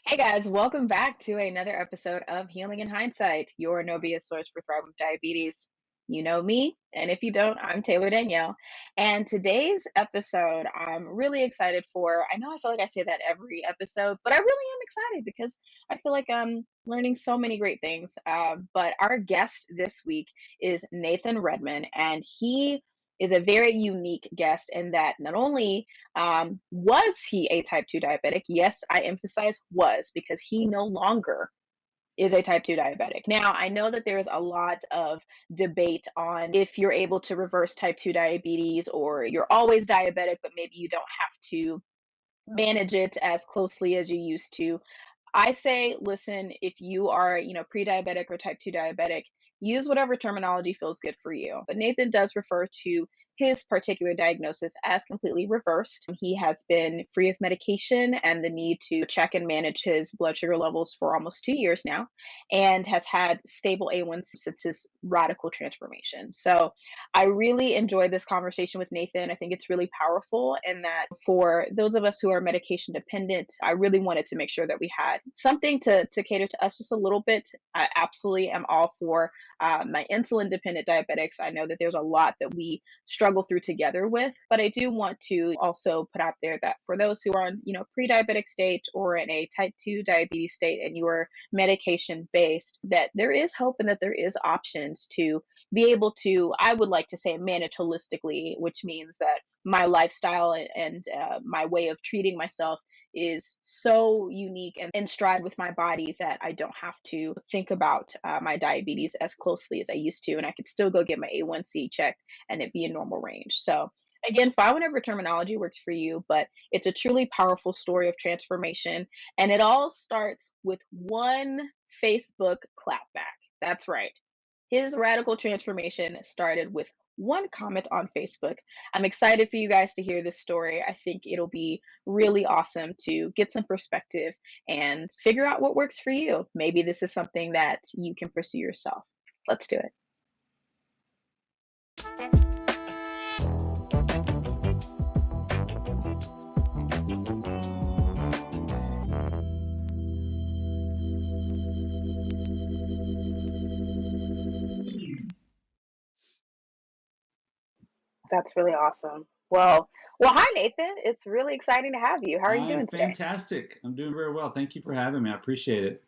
Hey guys, welcome back to another episode of Healing in Hindsight, your no BS source for thriving with diabetes. You know me, and if you don't, I'm Taylor Danielle. And today's episode, I'm really excited for. I know I feel like I say that every episode, but I really am excited because I feel like I'm learning so many great things. But our guest this week is Nathan Redmon, and he is a very unique guest in that not only was he a type 2 diabetic? Yes, I emphasize was because he no longer is a type 2 diabetic. Now, I know that there's a lot of debate on if you're able to reverse type 2 diabetes or you're always diabetic, but maybe you don't have to manage it as closely as you used to. I say, listen, if you are, pre-diabetic or type 2 diabetic, use whatever terminology feels good for you. But Nathan does refer to his particular diagnosis as completely reversed. He has been free of medication and the need to check and manage his blood sugar levels for almost 2 years now, and has had stable A1C since his radical transformation. So I really enjoyed this conversation with Nathan. I think it's really powerful, and that for those of us who are medication dependent, I really wanted to make sure that we had something to cater to us just a little bit. I absolutely am all for my insulin dependent diabetics. I know that there's a lot that we struggle through together with, but I do want to also put out there that for those who are on, pre-diabetic state or in a type 2 diabetes state and you are medication based, that there is hope and that there is options to be able to, I would like to say, manage holistically, which means that my lifestyle and my way of treating myself is so unique and in stride with my body that I don't have to think about my diabetes as closely as I used to. And I could still go get my A1C checked and it be in normal range. So again, find whatever terminology works for you, but it's a truly powerful story of transformation. And it all starts with one Facebook clapback. That's right. His radical transformation started with one comment on Facebook. I'm excited for you guys to hear this story. I think it'll be really awesome to get some perspective and figure out what works for you. Maybe this is something that you can pursue yourself. Let's do it. That's really awesome. Well, hi Nathan. It's really exciting to have you. How are you I'm doing today? fantastic. I'm doing very well. Thank you for having me. I appreciate it.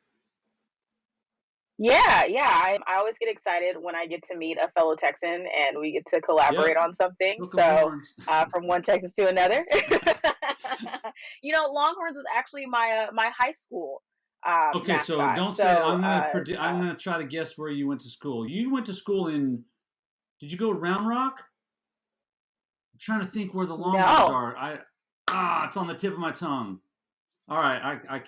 Yeah. I always get excited when I get to meet a fellow Texan and we get to collaborate Yep. on something. Hook 'em So, horns. from one Texas to another. Longhorns was actually my high school Okay, so mascot. don't say So, I'm gonna try to guess where you went to school. You went to school in. Did you go to Round Rock? I'm trying to think where the Longhorns no, are. It's on the tip of my tongue. All right, I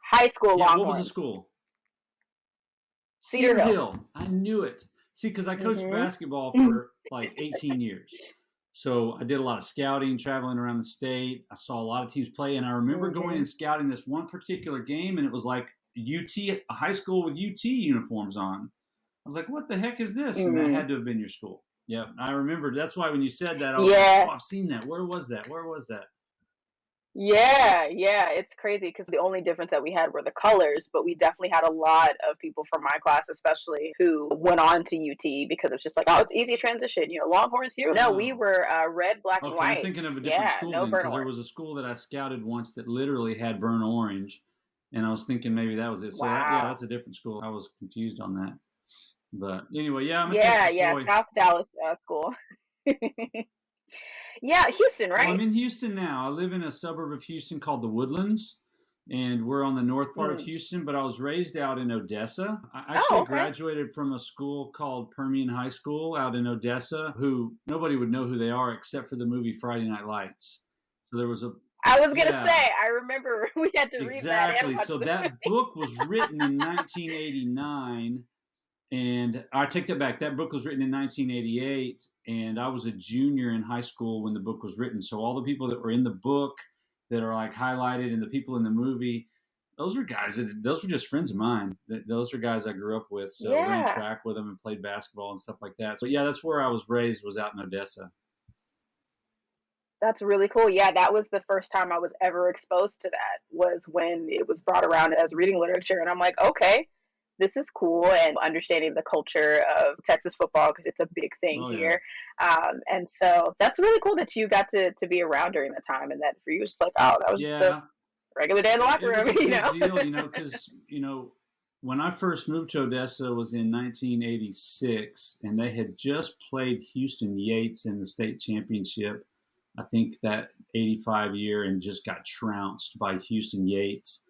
high school yeah. What was the Longhorns, school? Cedar Cedar Hill. Hill. I knew it. See, because I coached Hmm. basketball for like 18 years. So I did a lot of scouting, traveling around the state. I saw a lot of teams play, and I remember going and scouting this one particular game, and it was like UT, a high school with UT uniforms on. I was like, "What the heck is this?" And that had to have been your school. Yeah, I remember. That's why when you said that, I was like, Yeah. "Oh, I've seen that. Where was that? Where was that?" Yeah, it's crazy because the only difference that we had were the colors, but we definitely had a lot of people from my class, especially, who went on to UT because it's just like, oh, it's easy transition, Longhorns here. No, we were red, black, and Okay, I'm white. thinking of a different Yeah, school no then, burnt because there orange. was a school that I scouted once that literally had burnt orange, and I was thinking maybe that was it. So Wow. that's a different school. I was confused on that. But anyway, yeah, I'm a Yeah, Texas boy. South Dallas school. Yeah, Houston, Well, I'm right? in Houston now. I live in a suburb of Houston called the Woodlands, and we're on the north part of Mm. Houston, but I was raised out in Odessa. I Oh, actually okay. graduated from a school called Permian High School out in Odessa, who nobody would know who they are except for the movie Friday Night Lights. So there was a I was gonna yeah, say, I remember we had to read that and exactly. watch So the that book was written in 1989. And I take that back. That book was written in 1988, and I was a junior in high school when the book was written. So all the people that were in the book that are like highlighted, and the people in the movie, those were just friends of mine. Those are guys I grew up with. So ran Yeah. track with them and played basketball and stuff like that. So yeah, that's where I was raised. Was out in Odessa. That's really cool. Yeah, that was the first time I was ever exposed to that, was when it was brought around as reading literature. And I'm like, okay, this is cool. And understanding the culture of Texas football, because it's a big thing Oh yeah. here. And so that's really cool that you got to be around during the time, and that for you, it's like, oh, that was just a Yeah. regular day in the locker It was room, a you big know? deal, because, when I first moved to Odessa was in 1986, and they had just played Houston Yates in the state championship, I think that 85 year, and just got trounced by Houston Yates.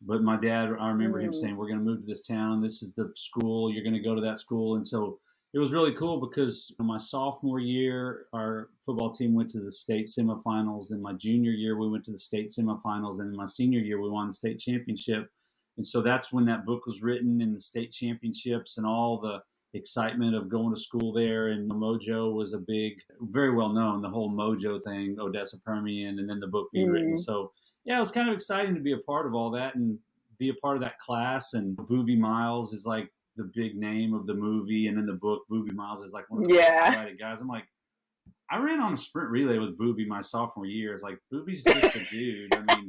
But my dad, I remember him Mm, saying, we're going to move to this town. This is the school. You're going to go to that school. And so it was really cool because my sophomore year, our football team went to the state semifinals. In my junior year, we went to the state semifinals. And in my senior year, we won the state championship. And so that's when that book was written, in the state championships and all the excitement of going to school there. And Mojo was a big, very well known, the whole Mojo thing, Odessa Permian, and then the book being written. mm. So yeah, it was kind of exciting to be a part of all that and be a part of that class. And Booby Miles is like the big name of the movie, and in the book, Booby Miles is like one of the most Yeah. highlighted guys. I'm like, I ran on a sprint relay with Booby my sophomore year. It's like, Booby's just a dude. I mean,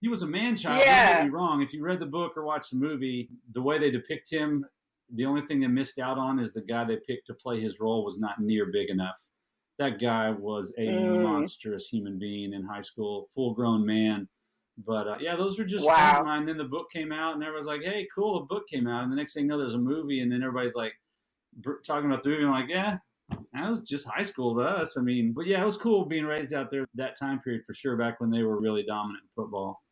he was a man child. Don't get Yeah. me wrong. If you read the book or watched the movie, the way they depict him, the only thing they missed out on is the guy they picked to play his role was not near big enough. That guy was a Mm. monstrous human being in high school, full grown man. But yeah, those were just friends Wow. of mine. Then the book came out, and everyone's like, "Hey, cool, a book came out." And the next thing you know, there's a movie, and then everybody's like talking about the movie. I'm like, "Yeah, that was just high school to us." I mean, but yeah, it was cool being raised out there that time period for sure. Back when they were really dominant in football.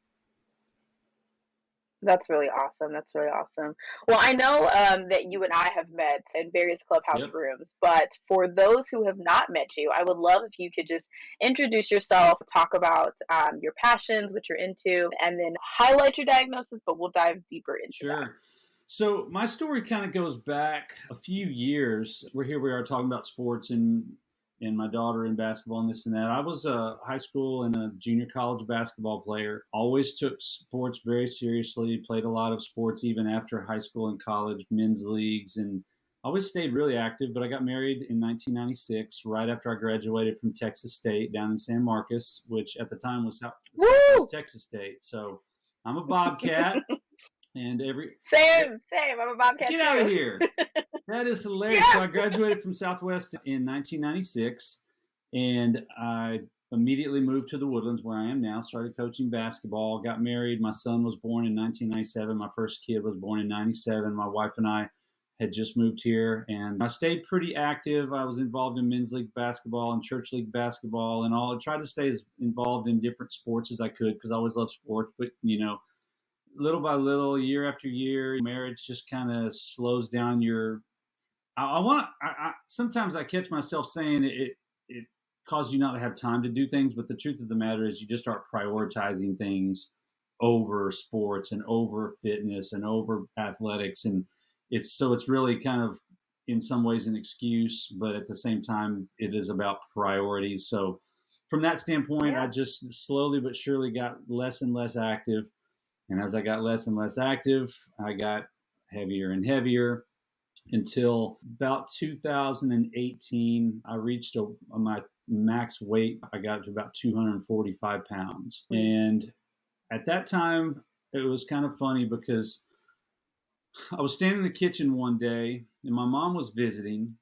That's really awesome. That's really awesome. Well, I know that you and I have met in various clubhouse Yep. rooms, but for those who have not met you, I would love if you could just introduce yourself, talk about your passions, what you're into, and then highlight your diagnosis, but we'll dive deeper into that. Sure. So my story kind of goes back a few years. Here we are talking about sports and my daughter in basketball and this and that. I was a high school and a junior college basketball player. Always took sports very seriously. Played a lot of sports even after high school and college, men's leagues, and always stayed really active. But I got married in 1996, right after I graduated from Texas State down in San Marcos, which at the time was Southwest Texas State. So I'm a Bobcat. And Same. I'm a Bobcat. Get out of here. That is hilarious. Yeah. So I graduated from Southwest in 1996, and I immediately moved to the Woodlands where I am now, started coaching basketball, got married. My son was born in 1997. My first kid was born in 97. My wife and I had just moved here, and I stayed pretty active. I was involved in men's league basketball and church league basketball and all. I tried to stay as involved in different sports as I could because I always loved sports, but little by little, year after year, marriage just kind of slows down your. Sometimes I catch myself saying it causes you not to have time to do things, but the truth of the matter is you just start prioritizing things over sports and over fitness and over athletics, and it's really kind of in some ways an excuse, but at the same time it is about priorities. So from that standpoint, I just slowly but surely got less and less active. And as I got less and less active, I got heavier and heavier until about 2018. I reached my max weight. I got to about 245 pounds. And at that time, it was kind of funny because I was standing in the kitchen one day and my mom was visiting,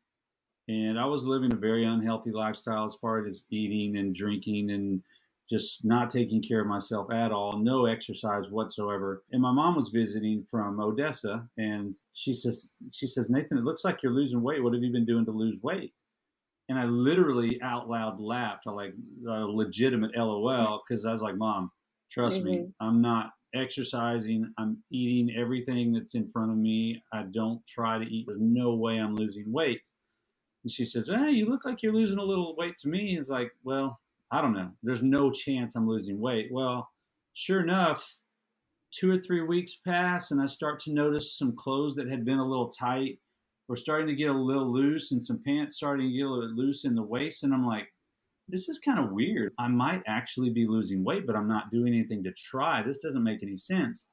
and I was living a very unhealthy lifestyle as far as eating and drinking and just not taking care of myself at all, no exercise whatsoever. And my mom was visiting from Odessa, and she says, "Nathan, it looks like you're losing weight. What have you been doing to lose weight?" And I literally out loud laughed, like a legitimate LOL, because I was like, "Mom, trust me, I'm not exercising. I'm eating everything that's in front of me. I don't try to eat. There's no way I'm losing weight." And she says, "Hey, you look like you're losing a little weight to me." It's like, well, I don't know. There's no chance I'm losing weight. Well, sure enough, 2 or 3 weeks pass, and I start to notice some clothes that had been a little tight were starting to get a little loose, and some pants starting to get a little loose in the waist. And I'm like, this is kind of weird. I might actually be losing weight, but I'm not doing anything to try. This doesn't make any sense.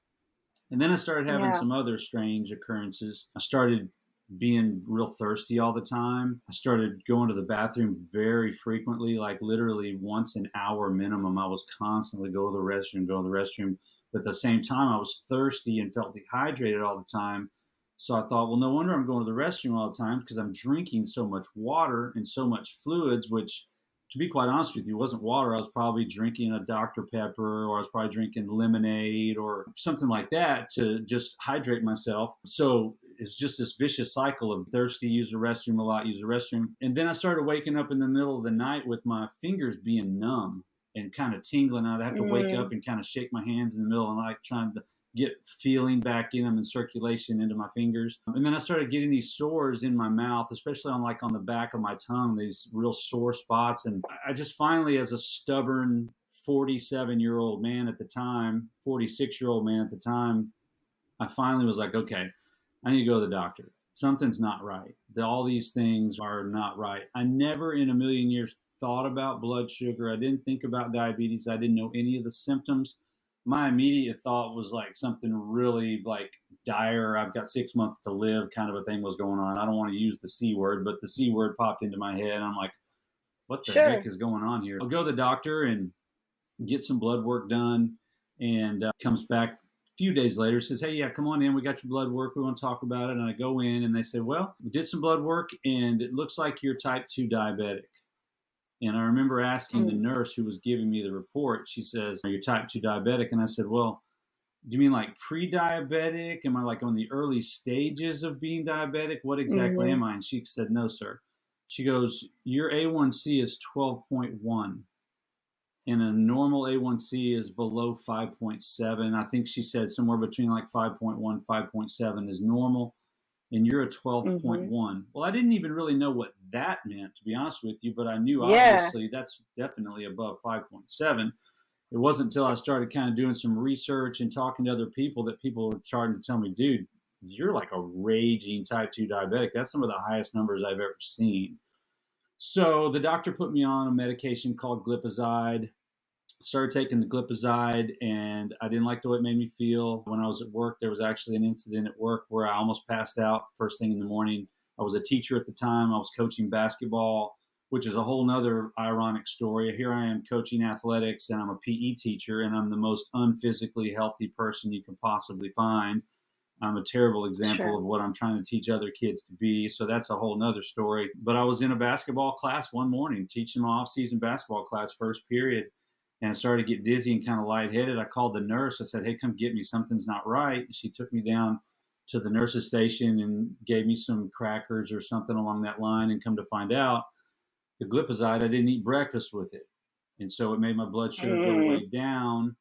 And then I started having some other strange occurrences. I started being real thirsty all the time. I started going to the bathroom very frequently, like literally once an hour minimum. I was constantly go to the restroom. But at the same time, I was thirsty and felt dehydrated all the time. So I thought, well, no wonder I'm going to the restroom all the time, because I'm drinking so much water and so much fluids, which, to be quite honest with you, wasn't water. I was probably drinking a Dr. Pepper, or I was probably drinking lemonade or something like that to just hydrate myself. So it's just this vicious cycle of thirsty, use the restroom a lot, use the restroom. And then I started waking up in the middle of the night with my fingers being numb and kind of tingling. I'd have to wake up and kind of shake my hands in the middle of the night, trying to get feeling back in them and circulation into my fingers. And then I started getting these sores in my mouth, especially on the back of my tongue, these real sore spots. And I just finally, as a stubborn 46-year-old man at the time, I finally was like, okay, I need to go to the doctor. Something's not right. All these things are not right. I never in a million years thought about blood sugar. I didn't think about diabetes. I didn't know any of the symptoms. My immediate thought was like something really like dire. I've got 6 months to live kind of a thing was going on. I don't want to use the C word, but the C word popped into my head. And I'm like, what the heck is going on here? I'll go to the doctor and get some blood work done, and comes back a few days later, says, hey, yeah, come on in. We got your blood work. We want to talk about it. And I go in and they say, well, we did some blood work and it looks like you're type 2 diabetic. And I remember asking the nurse who was giving me the report, she says, are you type 2 diabetic? And I said, well, do you mean like pre-diabetic? Am I like on the early stages of being diabetic? What exactly am I? And she said, no, sir. She goes, your A1C is 12.1. And a normal A1C is below 5.7. I think she said somewhere between like 5.1, 5.7 is normal. And you're a 12.1. Well, I didn't even really know what that meant, to be honest with you, but I knew obviously that's definitely above 5.7. It wasn't until I started kind of doing some research and talking to other people that people were starting to tell me, dude, you're like a raging type 2 diabetic. That's some of the highest numbers I've ever seen. So the doctor put me on a medication called glipizide. Started taking the glipizide, and I didn't like the way it made me feel. When I was at work, there was actually an incident at work where I almost passed out first thing in the morning. I was a teacher at the time. I was coaching basketball, which is a whole nother ironic story. Here I am coaching athletics, and I'm a PE teacher, and I'm the most unphysically healthy person you can possibly find. I'm a terrible example of what I'm trying to teach other kids to be. So that's a whole nother story. But I was in a basketball class one morning, teaching my off-season basketball class, first period. And I started to get dizzy and kind of lightheaded. I called the nurse. I said, hey, come get me. Something's not right. She took me down to the nurse's station and gave me some crackers or something along that line. And come to find out, the glipizide, I didn't eat breakfast with it. And so it made my blood sugar go way down.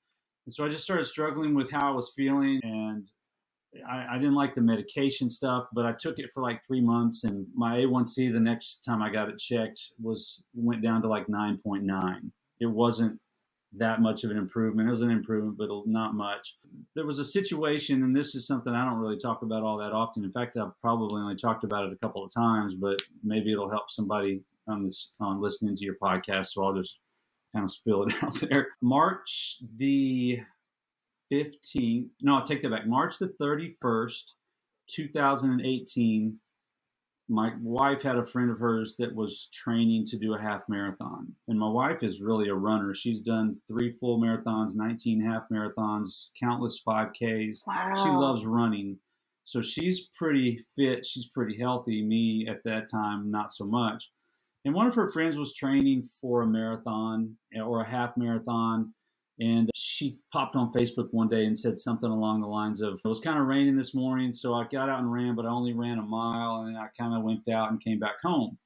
And so I just started struggling with how I was feeling. And I didn't like the medication stuff, but I took it for like 3 months. And my A1C, the next time I got it checked, went down to like 9.9. It wasn't that much of an improvement. It was an improvement, but not much. There was a situation, and this is something I don't really talk about all that often. In fact, I've probably only talked about it a couple of times, but maybe it'll help somebody on listening to your podcast. So I'll just kind of spill it out there. March the 15th, no, I'll take that back. March the 31st, 2018, my wife had a friend of hers that was training to do a half marathon. And my wife is really a runner. She's done 3 full marathons, 19 half marathons, countless 5Ks. Wow. She loves running. So she's pretty fit. She's pretty healthy. Me at that time, not so much. And one of her friends was training for a marathon or a half marathon. And she popped on Facebook one day and said something along the lines of, it was kind of raining this morning, so I got out and ran, but I only ran a mile, and then I kind of went out and came back home.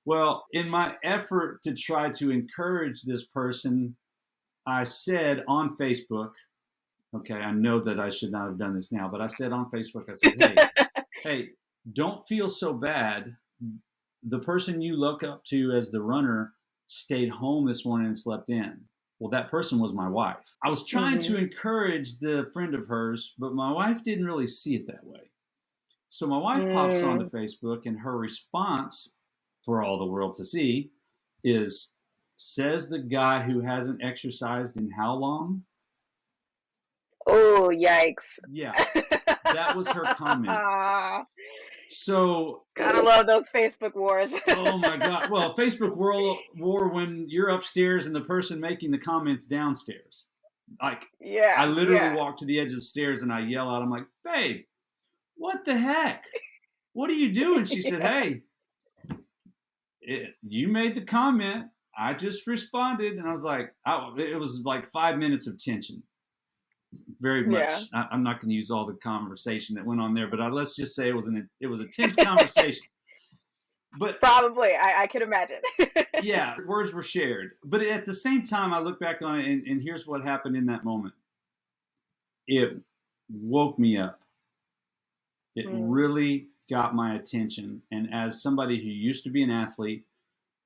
Well, in my effort to try to encourage this person, I said on Facebook, okay, I know that I should not have done this now, but I said on Facebook, I said, hey, don't feel so bad. The person you look up to as the runner stayed home this morning and slept in. Well, that person was my wife. I was trying to encourage the friend of hers, but my wife didn't really see it that way. So my wife pops onto Facebook, and her response for all the world to see is, says the guy who hasn't exercised in how long? Oh, yikes. Yeah, that was her comment. So Gotta love those Facebook wars. oh my God. Well, Facebook war when you're upstairs and the person making the comments downstairs. Like, I literally walk to the edge of the stairs and I yell out, I'm like, babe, what the heck? What are you doing? She said, hey, you made the comment. I just responded. And I was like, it was like 5 minutes of tension. Very much. Yeah. I'm not going to use all the conversation that went on there, but let's just say it was a tense conversation. But probably, I could imagine. Yeah, words were shared. But at the same time, I look back on it, and here's what happened in that moment. It woke me up. It really got my attention. And as somebody who used to be an athlete,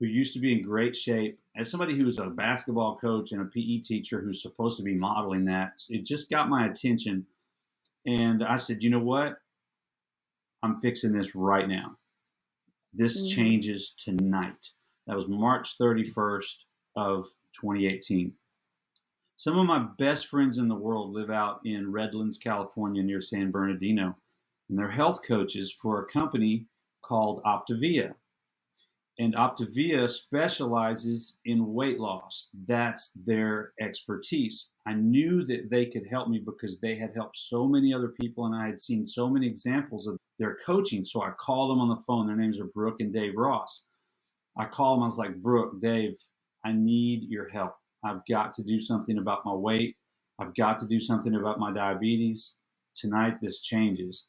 who used to be in great shape, as somebody who was a basketball coach and a PE teacher who's supposed to be modeling that, it just got my attention. And I said, you know what? I'm fixing this right now. This changes tonight. That was March 31st of 2018. Some of my best friends in the world live out in Redlands, California, near San Bernardino. And they're health coaches for a company called Optavia. And Optavia specializes in weight loss. That's their expertise. I knew that they could help me because they had helped so many other people, and I had seen so many examples of their coaching. So I called them on the phone. Their names are Brooke and Dave Ross. I called them. I was like, Brooke, Dave, I need your help. I've got to do something about my weight. I've got to do something about my diabetes. Tonight, this changes.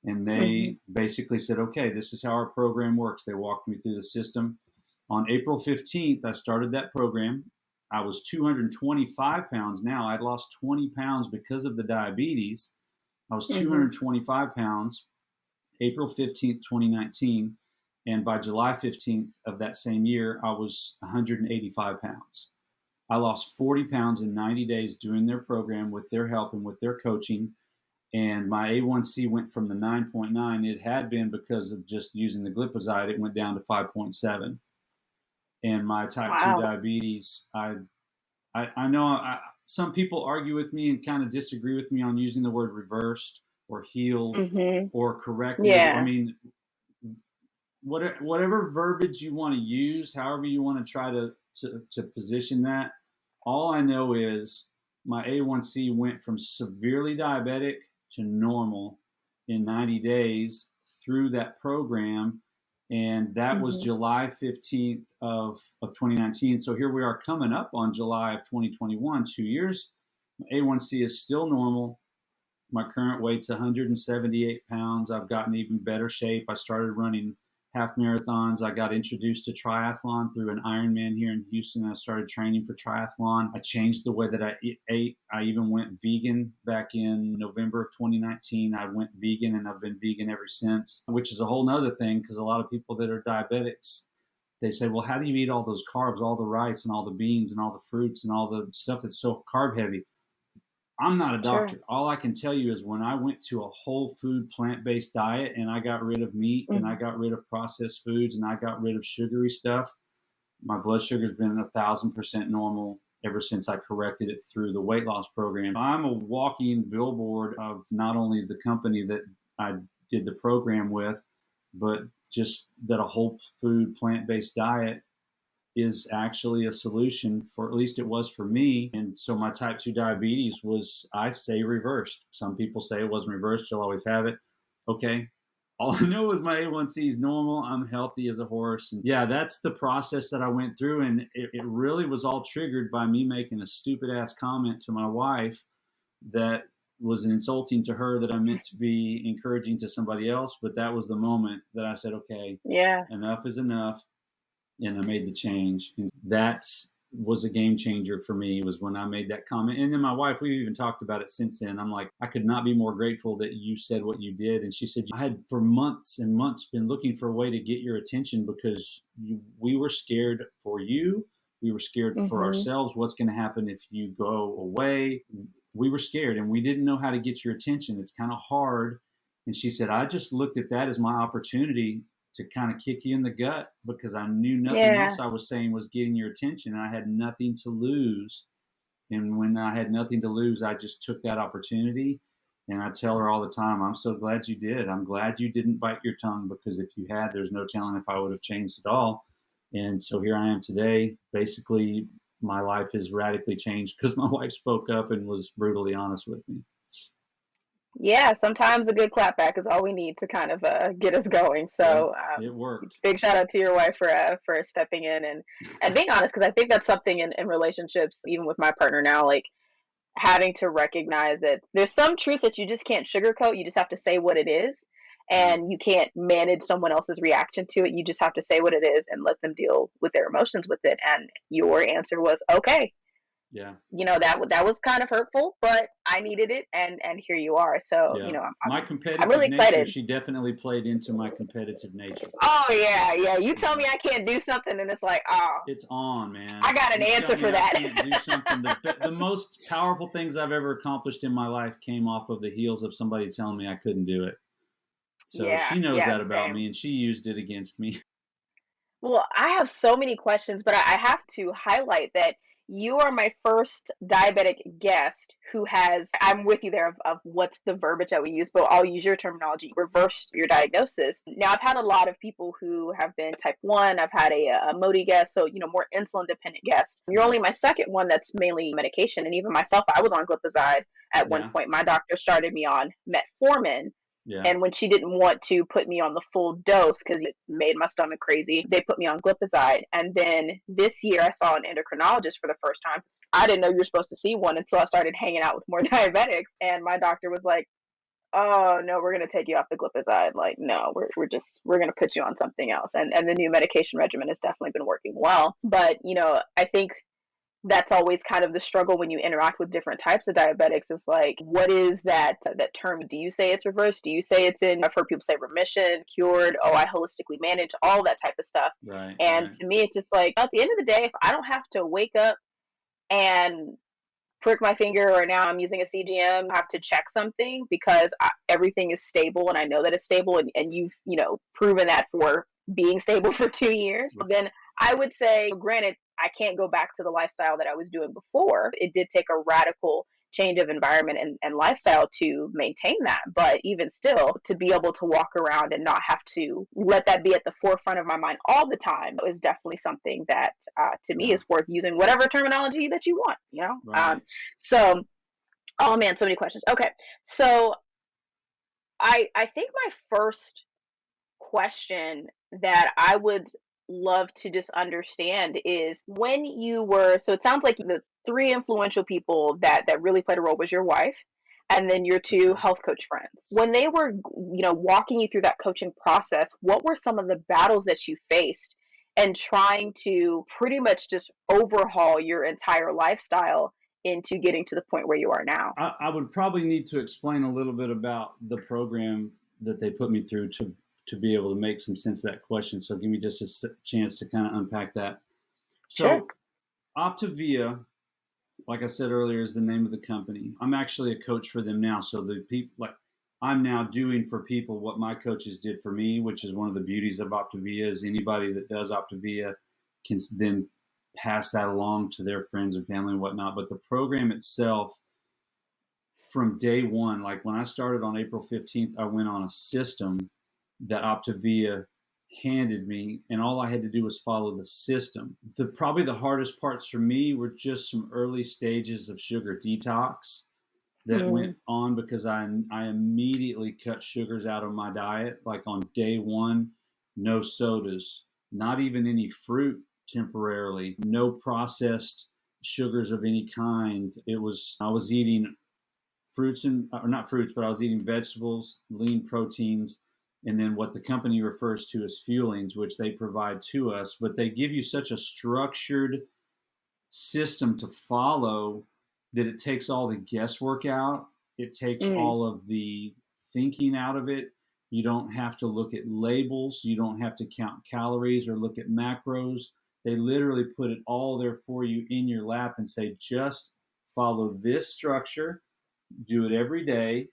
And they basically said, okay, this is how our program works. They walked me through the system. On April 15th, I started that program. I was 225 pounds now. I'd lost 20 pounds because of the diabetes. I was 225 pounds, April 15th, 2019. And by July 15th of that same year, I was 185 pounds. I lost 40 pounds in 90 days doing their program with their help and with their coaching. And my A1C went from the 9.9 it had been because of just using the glipizide. It went down to 5.7. And my type 2 diabetes, I know some people argue with me and kind of disagree with me on using the word reversed or healed or corrected. Yeah. I mean, whatever verbiage you want to use, however you want to try to position that, all I know is my A1C went from severely diabetic to normal in 90 days through that program. And that was July 15th of 2019. So here we are coming up on July of 2021, 2 years. My A1C is still normal. My current weight's 178 pounds. I've gotten even better shape. I started running half marathons. I got introduced to triathlon through an Ironman here in Houston. I started training for triathlon. I changed the way that I ate. I even went vegan back in November of 2019. I went vegan and I've been vegan ever since, which is a whole nother thing because a lot of people that are diabetics, they say, well, how do you eat all those carbs, all the rice and all the beans and all the fruits and all the stuff that's so carb heavy? I'm not a doctor. Sure. All I can tell you is when I went to a whole food plant-based diet and I got rid of meat and I got rid of processed foods and I got rid of sugary stuff, my blood sugar's been 1,000% normal ever since I corrected it through the weight loss program. I'm a walking billboard of not only the company that I did the program with, but just that a whole food plant-based diet is actually a solution for, at least it was for me. And so my type 2 diabetes was, I say, reversed. Some people say it wasn't reversed, you'll always have it. Okay. All I know is my A1C is normal. I'm healthy as a horse. And yeah, that's the process that I went through. And it really was all triggered by me making a stupid ass comment to my wife that was insulting to her that I meant to be encouraging to somebody else. But that was the moment that I said, okay, enough is enough. And I made the change. And that was a game changer for me, was when I made that comment. And then my wife, we've even talked about it since then. I'm like, I could not be more grateful that you said what you did. And she said, I had for months and months been looking for a way to get your attention because we were scared for you. We were scared for ourselves. What's going to happen if you go away? We were scared and we didn't know how to get your attention. It's kind of hard. And she said, I just looked at that as my opportunity to kind of kick you in the gut because I knew nothing else I was saying was getting your attention and I had nothing to lose. And when I had nothing to lose, I just took that opportunity. And I tell her all the time, I'm so glad you did. I'm glad you didn't bite your tongue, because if you had, there's no telling if I would have changed at all. And so here I am today. Basically, my life has radically changed because my wife spoke up and was brutally honest with me. Yeah, sometimes a good clapback is all we need to kind of get us going. So it worked. Big shout out to your wife for stepping in and being honest, because I think that's something in relationships, even with my partner now, like having to recognize that there's some truths that you just can't sugarcoat. You just have to say what it is, and you can't manage someone else's reaction to it. You just have to say what it is and let them deal with their emotions with it. And your answer was, okay. Yeah. That was kind of hurtful, but I needed it, and here you are. So, my competitive I'm really nature, excited. she definitely played into my competitive nature. Oh, yeah. You tell me I can't do something, and it's like, oh. It's on, man. I got an answer for that. I can't do something. The most powerful things I've ever accomplished in my life came off of the heels of somebody telling me I couldn't do it. So she knows that about me, and she used it against me. Well, I have so many questions, but I have to highlight that you are my first diabetic guest who has, I'm with you there of what's the verbiage that we use, but I'll use your terminology, reverse your diagnosis. Now, I've had a lot of people who have been type 1. I've had a MODI guest, so, more insulin dependent guest. You're only my second one that's mainly medication. And even myself, I was on glipizide at one point. My doctor started me on metformin. Yeah. And when she didn't want to put me on the full dose because it made my stomach crazy, they put me on glipizide. And then this year I saw an endocrinologist for the first time. I didn't know you were supposed to see one until I started hanging out with more diabetics. And my doctor was like, oh, no, we're going to take you off the glipizide. Like, no, we're going to put you on something else. And the new medication regimen has definitely been working well. But, I think that's always kind of the struggle when you interact with different types of diabetics, is like, what is that term? Do you say it's reversed? Do you say it's in? I've heard people say remission, cured. Oh, I holistically manage, all that type of stuff. Right. And to me, it's just like, at the end of the day, if I don't have to wake up and prick my finger, or now I'm using a CGM, have to check something because everything is stable and I know that it's stable, and you've, proven that for being stable for 2 years, then I would say, granted, I can't go back to the lifestyle that I was doing before. It did take a radical change of environment and lifestyle to maintain that. But even still, to be able to walk around and not have to let that be at the forefront of my mind all the time is definitely something that, to me, is worth using whatever terminology that you want, Right. So, oh man, so many questions. Okay. So I think my first question that I would love to just understand is, when you were, so it sounds like the 3 influential people that really played a role was your wife and then your 2 health coach friends. When they were, walking you through that coaching process, what were some of the battles that you faced and trying to pretty much just overhaul your entire lifestyle into getting to the point where you are now? I would probably need to explain a little bit about the program that they put me through to be able to make some sense of that question. So give me just a chance to kind of unpack that. So Sure. Optavia, like I said earlier, is the name of the company. I'm actually a coach for them now. So the people, like, I'm now doing for people what my coaches did for me, which is one of the beauties of Optavia, is anybody that does Optavia can then pass that along to their friends and family and whatnot. But the program itself, from day one, like when I started on April 15th, I went on a system that Optavia handed me, and all I had to do was follow the system. Probably the hardest parts for me were just some early stages of sugar detox that went on, because I immediately cut sugars out of my diet. Like on day one, no sodas, not even any fruit temporarily, no processed sugars of any kind. I was eating I was eating vegetables, lean proteins, and then what the company refers to as fuelings, which they provide to us. But they give you such a structured system to follow that it takes all the guesswork out. It takes all of the thinking out of it. You don't have to look at labels. You don't have to count calories or look at macros. They literally put it all there for you in your lap and say, just follow this structure, do it every day,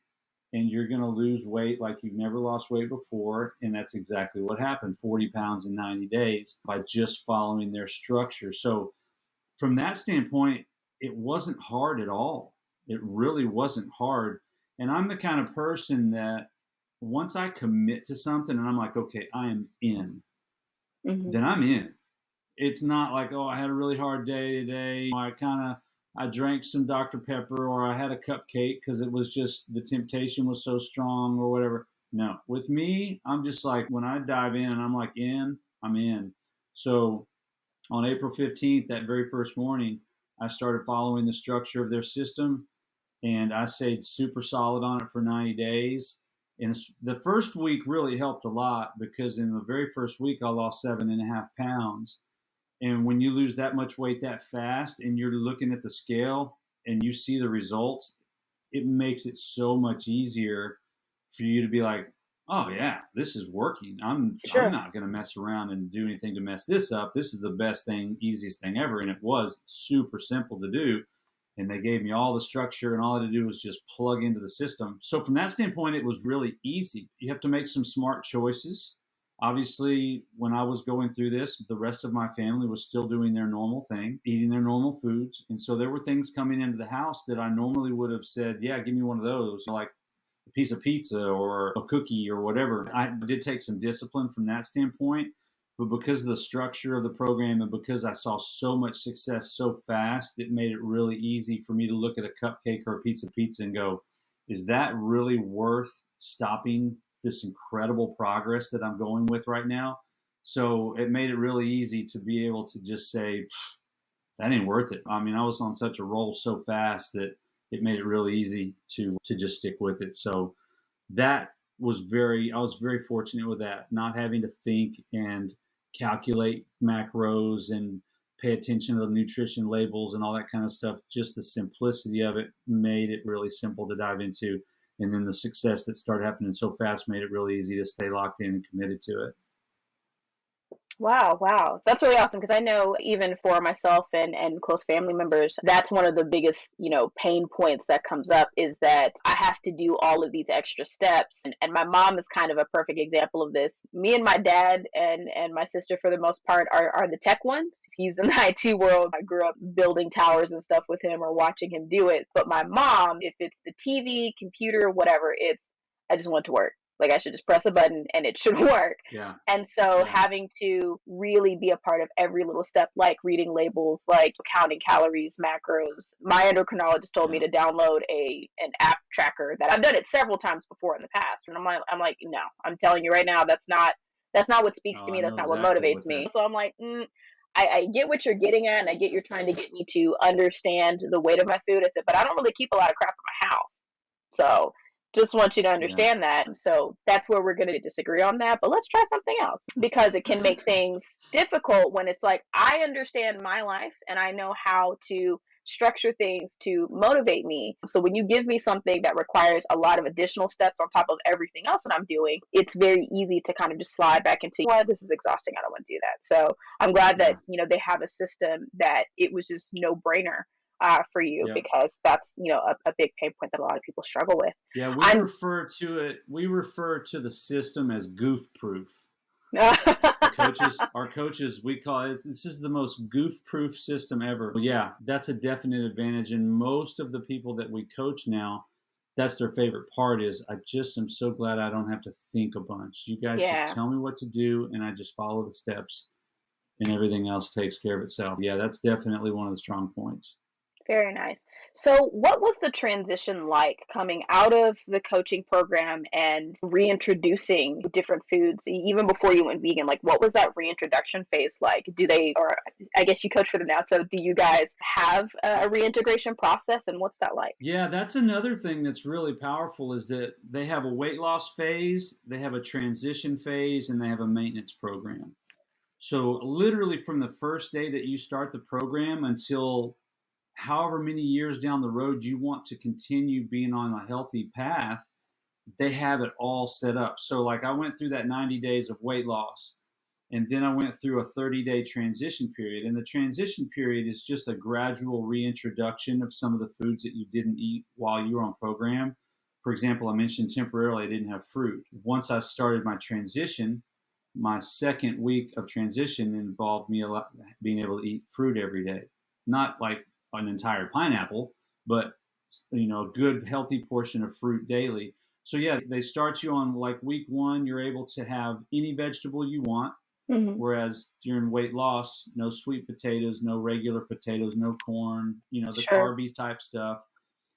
and you're going to lose weight like you've never lost weight before. And that's exactly what happened, 40 pounds in 90 days by just following their structure. So from that standpoint, it wasn't hard at all. It really wasn't hard. And I'm the kind of person that once I commit to something and I'm like, okay, I am in, then I'm in. It's not like, oh, I had a really hard day today. I drank some Dr. Pepper, or I had a cupcake because it was just, the temptation was so strong or whatever. No, with me, I'm just like, when I dive in and I'm like I'm in. So on April 15th, that very first morning, I started following the structure of their system, and I stayed super solid on it for 90 days. And the first week really helped a lot, because in the very first week, I lost 7.5 pounds. And when you lose that much weight that fast and you're looking at the scale and you see the results, it makes it so much easier for you to be like, oh yeah, this is working. I'm not going to mess around and do anything to mess this up. This is the best thing, easiest thing ever. And it was super simple to do. And they gave me all the structure, and all I had to do was just plug into the system. So from that standpoint, it was really easy. You have to make some smart choices. Obviously, when I was going through this, the rest of my family was still doing their normal thing, eating their normal foods. And so there were things coming into the house that I normally would have said, yeah, give me one of those, like a piece of pizza or a cookie or whatever. I did take some discipline from that standpoint, but because of the structure of the program and because I saw so much success so fast, it made it really easy for me to look at a cupcake or a piece of pizza and go, is that really worth stopping this incredible progress that I'm going with right now? So it made it really easy to be able to just say, that ain't worth it. I mean, I was on such a roll so fast that it made it really easy to just stick with it. So I was very fortunate with that, not having to think and calculate macros and pay attention to the nutrition labels and all that kind of stuff. Just the simplicity of it made it really simple to dive into. And then the success that started happening so fast made it really easy to stay locked in and committed to it. Wow. That's really awesome, because I know even for myself and close family members, that's one of the biggest, pain points that comes up, is that I have to do all of these extra steps. And my mom is kind of a perfect example of this. Me and my dad and my sister, for the most part, are the tech ones. He's in the IT world. I grew up building towers and stuff with him or watching him do it. But my mom, if it's the TV, computer, whatever, I just want to work. Like, I should just press a button and it should work. Yeah. And so having to really be a part of every little step, like reading labels, like counting calories, macros. My endocrinologist told me to download an app tracker that I've done it several times before in the past. And I'm like, no, I'm telling you right now, that's not what speaks to me. That's not what motivates me. So I'm like, I get what you're getting at, and I get you're trying to get me to understand the weight of my food. I said, but I don't really keep a lot of crap in my house. So just want you to understand that. So that's where we're going to disagree on that. But let's try something else, because it can make things difficult when it's like, I understand my life and I know how to structure things to motivate me. So when you give me something that requires a lot of additional steps on top of everything else that I'm doing, it's very easy to kind of just slide back into, well, this is exhausting, I don't want to do that. So I'm glad that, they have a system that it was just no brainer for you, because that's a big pain point that a lot of people struggle with. Yeah, we refer to the system as goof proof. Our coaches, we call it, this is the most goof proof system ever. Yeah, that's a definite advantage. And most of the people that we coach now, that's their favorite part, is I just am so glad I don't have to think a bunch. You guys just tell me what to do and I just follow the steps, and everything else takes care of itself. Yeah, that's definitely one of the strong points. Very nice. So what was the transition like coming out of the coaching program and reintroducing different foods, even before you went vegan? Like, what was that reintroduction phase like? Or I guess you coach for them now, so do you guys have a reintegration process, and what's that like? Yeah, that's another thing that's really powerful, is that they have a weight loss phase, they have a transition phase, and they have a maintenance program. So literally from the first day that you start the program until however many years down the road you want to continue being on a healthy path, they have it all set up. So like, I went through that 90 days of weight loss, and then I went through a 30-day transition period. And the transition period is just a gradual reintroduction of some of the foods that you didn't eat while you were on program. For example, I mentioned temporarily I didn't have fruit. Once I started my transition, my second week of transition involved me being able to eat fruit every day. Not like an entire pineapple, but a good healthy portion of fruit daily. So yeah, they start you on like week 1, you're able to have any vegetable you want. Mm-hmm. Whereas during weight loss, no sweet potatoes, no regular potatoes, no corn, the Sure. carby type stuff.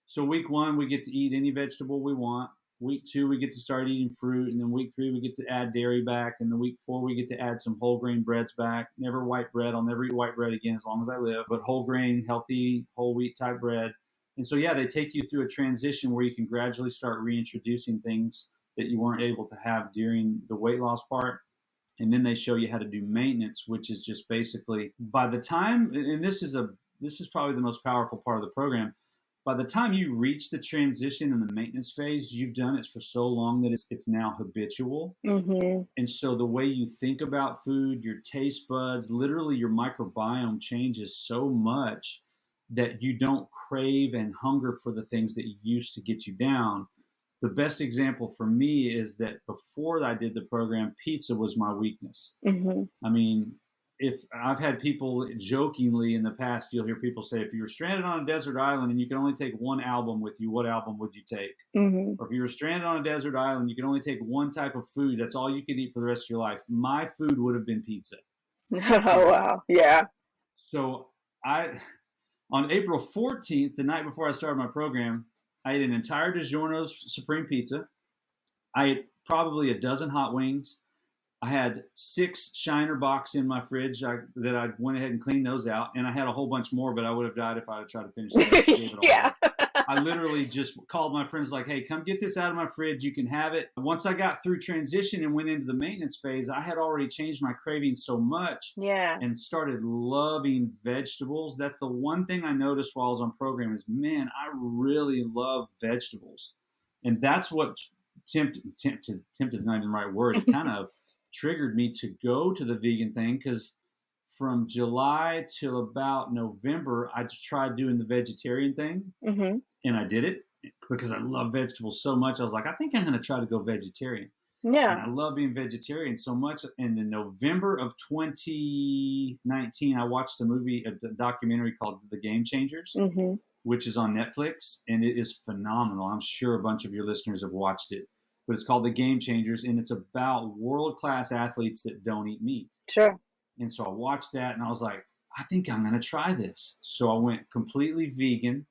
So week 1, we get to eat any vegetable we want. Week 2, we get to start eating fruit. And then week 3, we get to add dairy back. And then week 4, we get to add some whole grain breads back. Never white bread. I'll never eat white bread again as long as I live. But whole grain, healthy, whole wheat type bread. And so, yeah, they take you through a transition where you can gradually start reintroducing things that you weren't able to have during the weight loss part. And then they show you how to do maintenance, which is just basically by the time, and this is probably the most powerful part of the program. By the time you reach the transition and the maintenance phase, you've done it for so long that it's now habitual. Mm-hmm. And so the way you think about food, your taste buds, literally your microbiome changes so much that you don't crave and hunger for the things that used to get you down. The best example for me is that before I did the program, pizza was my weakness. Mm-hmm. I mean, if I've had people jokingly in the past, you'll hear people say, if you were stranded on a desert island and you could only take one album with you, what album would you take? Mm-hmm. Or if you were stranded on a desert island, you could only take one type of food. That's all you could eat for the rest of your life. My food would have been pizza. Oh, wow. Yeah. So on April 14th, the night before I started my program, I ate an entire DiGiorno's Supreme Pizza. I ate probably a dozen hot wings. I had 6 Shiner Box in my fridge that I went ahead and cleaned those out. And I had a whole bunch more, but I would have died if I had tried to finish them. Yeah. I literally just called my friends like, hey, come get this out of my fridge. You can have it. Once I got through transition and went into the maintenance phase, I had already changed my cravings so much. Yeah. And started loving vegetables. That's the one thing I noticed while I was on program is, man, I really love vegetables. And that's what tempted is not even the right word. It kind of triggered me to go to the vegan thing because from July till about November, I tried doing the vegetarian thing. Mm-hmm. And I did it because I love vegetables so much. I was like, I think I'm going to try to go vegetarian. Yeah. And I love being vegetarian so much. And in November of 2019, I watched a documentary called The Game Changers, Mm-hmm. which is on Netflix. And it is phenomenal. I'm sure a bunch of your listeners have watched it. But it's called The Game Changers. And it's about world-class athletes that don't eat meat. Sure. And so I watched that and I was like, I think I'm going to try this. So I went completely vegan.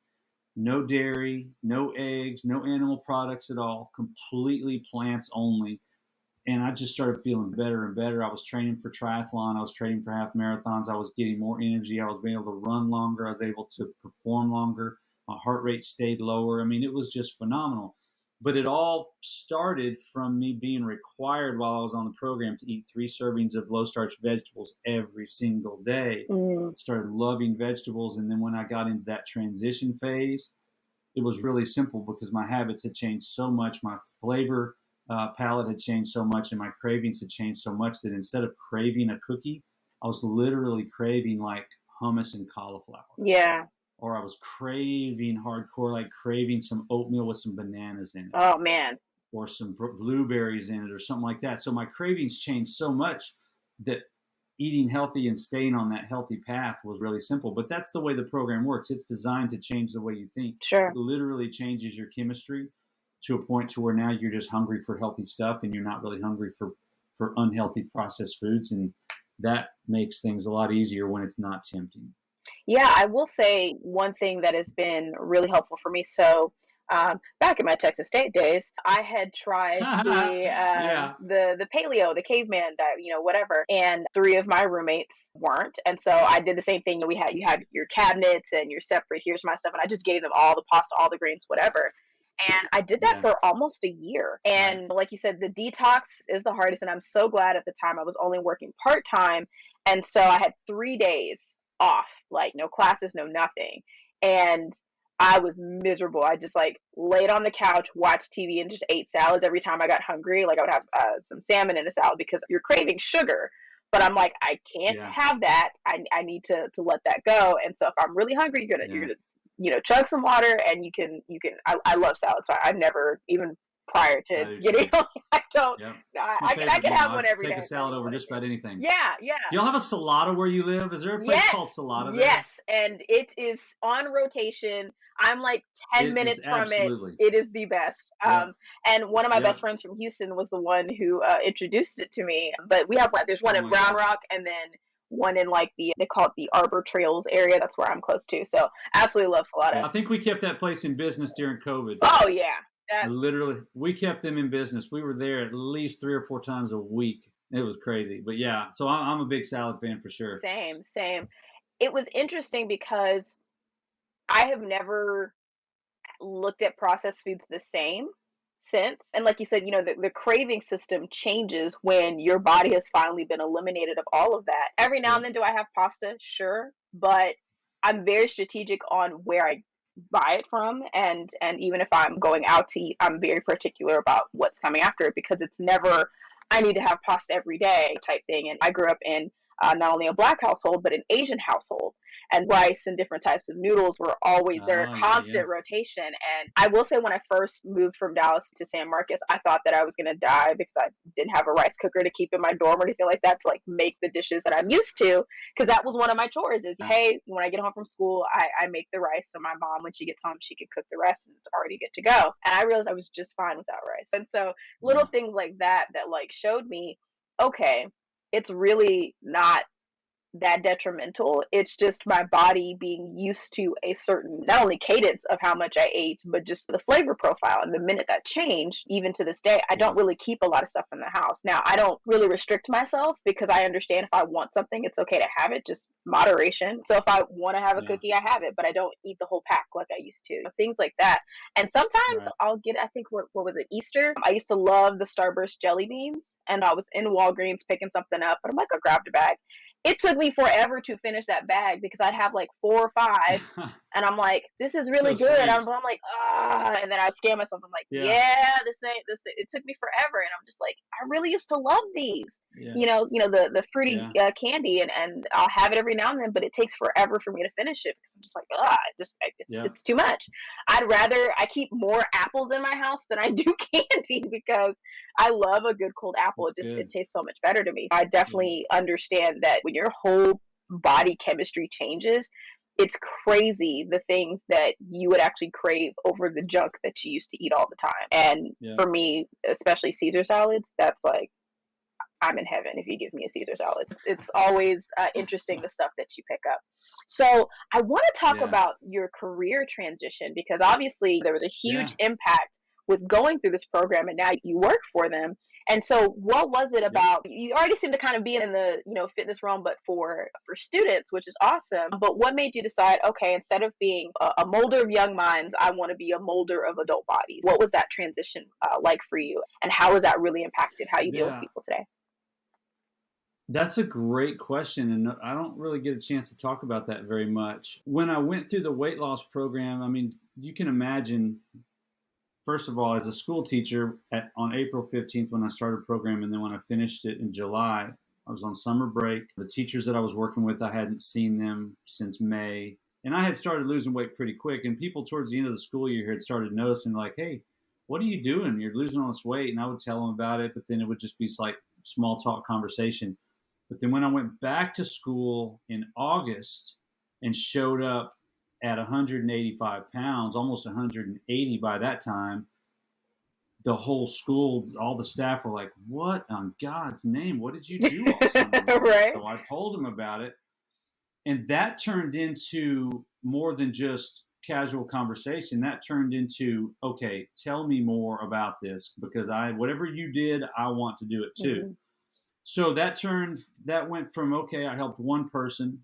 No dairy, no eggs, no animal products at all, completely plants only. And I just started feeling better and better. I was training for triathlon. I was training for half marathons. I was getting more energy. I was being able to run longer. I was able to perform longer. My heart rate stayed lower. I mean, it was just phenomenal. But it all started from me being required while I was on the program to eat 3 servings of low-starch vegetables every single day. Mm. Started loving vegetables. And then when I got into that transition phase, it was really simple because my habits had changed so much. My flavor palette had changed so much and my cravings had changed so much that instead of craving a cookie, I was literally craving like hummus and cauliflower. Yeah. Or I was craving hardcore, like craving some oatmeal with some bananas in it. Oh, man. Or some blueberries in it or something like that. So my cravings changed so much that eating healthy and staying on that healthy path was really simple. But that's the way the program works. It's designed to change the way you think. Sure. It literally changes your chemistry to a point to where now you're just hungry for healthy stuff and you're not really hungry for unhealthy processed foods. And that makes things a lot easier when it's not tempting. Yeah, I will say one thing that has been really helpful for me. So back in my Texas State days, I had tried the paleo, the caveman diet, whatever. And 3 of my roommates weren't. And so I did the same thing. You had your cabinets and your separate, here's my stuff. And I just gave them all the pasta, all the grains, whatever. And I did that for almost a year. And like you said, the detox is the hardest. And I'm so glad at the time I was only working part-time. And so I had 3 days off, like no classes, no nothing. And I was miserable. I just like laid on the couch, watched TV, and just ate salads every time I got hungry. Like I would have some salmon in a salad because you're craving sugar. But I'm like, I can't have that. I need to let that go. And so if I'm really hungry, you're gonna chug some water, and you can. I love salad, so I've never even prior to getting on. I don't. Yep. I can have one every day. Take a salad over just about anything. Yeah. Do y'all have a Salata where you live? Is there a place called Salata there? Yes, and it is on rotation. I'm like 10 minutes from it. It is the best. And one of my best friends from Houston was the one who introduced it to me. But we have there's one in Brown Rock, and then one in like they call it the Arbor Trails area. That's where I'm close to. So absolutely love Salata. I think we kept that place in business during COVID. Oh yeah. Literally, we kept them in business. We were there at least 3 or 4 times a week. It was crazy. But yeah, so I'm a big salad fan for sure. Same. It was interesting because I have never looked at processed foods the same since. And like you said, the craving system changes when your body has finally been eliminated of all of that. Every now and then do I have pasta? Sure. But I'm very strategic on where I buy it from, and even if I'm going out to eat, I'm very particular about what's coming after it, because it's never I need to have pasta every day type thing. And I grew up in not only a Black household but an Asian household, and rice and different types of noodles were always there, constant rotation. And I will say, when I first moved from Dallas to San Marcos, I thought that I was going to die because I didn't have a rice cooker to keep in my dorm or anything like that to like make the dishes that I'm used to, because that was one of my chores is, hey, when I get home from school, I make the rice, so my mom, when she gets home, she can cook the rest and it's already good to go. And I realized I was just fine without rice. And so little things like that like showed me, okay, it's really not that detrimental. It's just my body being used to a certain, not only cadence of how much I ate, but just the flavor profile. And the minute that changed, even to this day, I don't really keep a lot of stuff in the house. Now, I don't really restrict myself, because I understand if I want something, it's okay to have it, just moderation. So if I want to have a cookie, I have it, but I don't eat the whole pack like I used to. Things like that. And sometimes I'll get, I think, what was it, Easter? I used to love the Starburst jelly beans, and I was in Walgreens picking something up, and I'm like, I grabbed a bag. It took me forever to finish that bag because I'd have like 4 or 5, and I'm like, this is really so good. I'm like, and then I scare myself. I'm like, this ain't this. It took me forever, and I'm just like, I really used to love these. The fruity candy, and I'll have it every now and then, but it takes forever for me to finish it because I'm just like, it's too much. I keep more apples in my house than I do candy because I love a good cold apple. It tastes so much better to me. I definitely understand that when your whole body chemistry changes, it's crazy the things that you would actually crave over the junk that you used to eat all the time. And for me, especially Caesar salads, that's like, I'm in heaven if you give me a Caesar salad. It's always interesting, the stuff that you pick up. So I want to talk about your career transition, because obviously there was a huge impact with going through this program, and now you work for them. And so what was it about, you already seem to kind of be in the, fitness realm, but for students, which is awesome. But what made you decide, okay, instead of being a molder of young minds, I want to be a molder of adult bodies? What was that transition like for you? And how has that really impacted how you deal with people today? That's a great question, and I don't really get a chance to talk about that very much. When I went through the weight loss program, I mean, you can imagine, first of all, as a school teacher on April 15th when I started the program, and then when I finished it in July, I was on summer break. The teachers that I was working with, I hadn't seen them since May, and I had started losing weight pretty quick, and people towards the end of the school year had started noticing, like, hey, what are you doing? You're losing all this weight. And I would tell them about it, but then it would just be like small talk conversation. But then when I went back to school in August and showed up at 185 pounds, almost 180 by that time, the whole school, all the staff were like, what on God's name? What did you do all summer? Right. So I told them about it. And that turned into more than just casual conversation. That turned into, okay, tell me more about this, because whatever you did, I want to do it too. Mm-hmm. So that went from, okay, I helped one person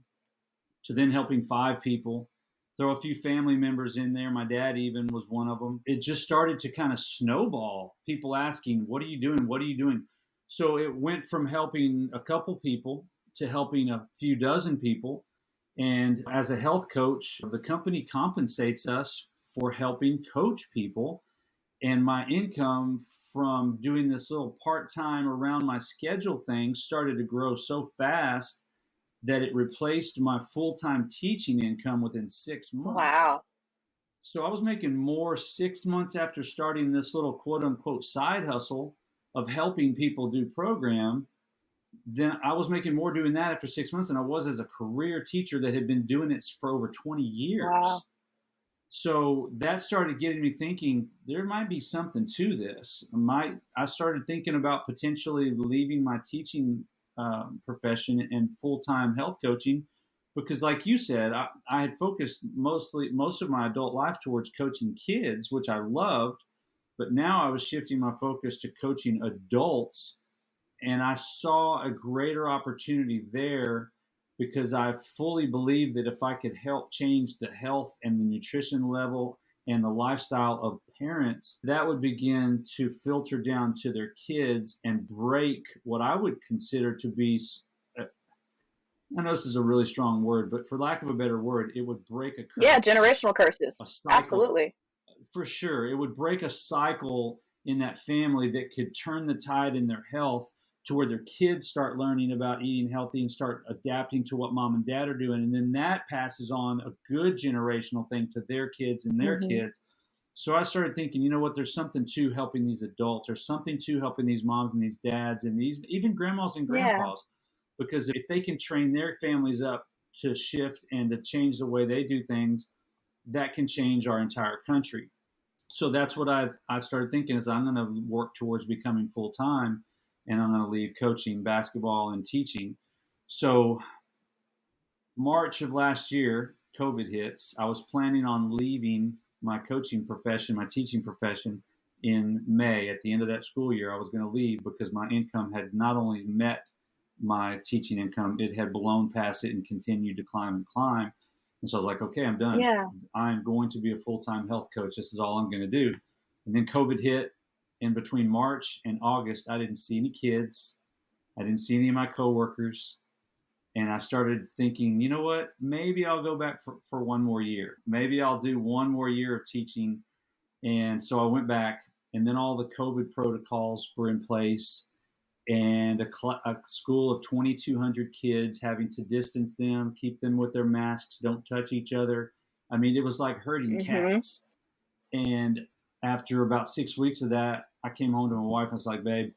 to then helping 5 people, throw a few family members in there. My dad even was one of them. It just started to kind of snowball, people asking, what are you doing? What are you doing? So it went from helping a couple people to helping a few dozen people. And as a health coach, the company compensates us for helping coach people. And my income from doing this little part-time around my schedule thing started to grow so fast that it replaced my full-time teaching income within 6 months. Wow. So I was making more 6 months after starting this little quote unquote side hustle of helping people do program. Then I was making more doing that after 6 months than I was as a career teacher that had been doing it for over 20 years. Wow. So that started getting me thinking there might be something to this. I started thinking about potentially leaving my teaching profession and full-time health coaching, because like you said, I had focused most of my adult life towards coaching kids, which I loved, but now I was shifting my focus to coaching adults, and I saw a greater opportunity there because I fully believe that if I could help change the health and the nutrition level and the lifestyle of parents, that would begin to filter down to their kids and break what I would consider to be, I know this is a really strong word, but for lack of a better word, it would break a curse. Yeah, generational curses. A cycle. Absolutely. For sure. It would break a cycle in that family that could turn the tide in their health to where their kids start learning about eating healthy and start adapting to what mom and dad are doing. And then that passes on a good generational thing to their kids and their kids. So I started thinking, you know what, there's something to helping these adults, or something to helping these moms and these dads and these even grandmas and grandpas. Yeah. Because if they can train their families up to shift and to change the way they do things, that can change our entire country. So that's what I started thinking, is I'm going to work towards becoming full-time, and I'm going to leave coaching basketball and teaching. So March of last year, COVID hits. I was planning on leaving my coaching profession, my teaching profession, in May. At the end of that school year, I was going to leave because my income had not only met my teaching income, it had blown past it and continued to climb and climb. And so I was like, okay, I'm done. Yeah. I'm going to be a full-time health coach. This is all I'm going to do. And then COVID hit. And between March and August, I didn't see any kids. I didn't see any of my coworkers. And I started thinking, you know what, maybe I'll go back for one more year. Maybe I'll do one more year of teaching. And so I went back, and then all the COVID protocols were in place, and a school of 2,200 kids, having to distance them, keep them with their masks, don't touch each other. I mean, it was like herding cats. And after about 6 weeks of that, I came home to my wife and was like, babe,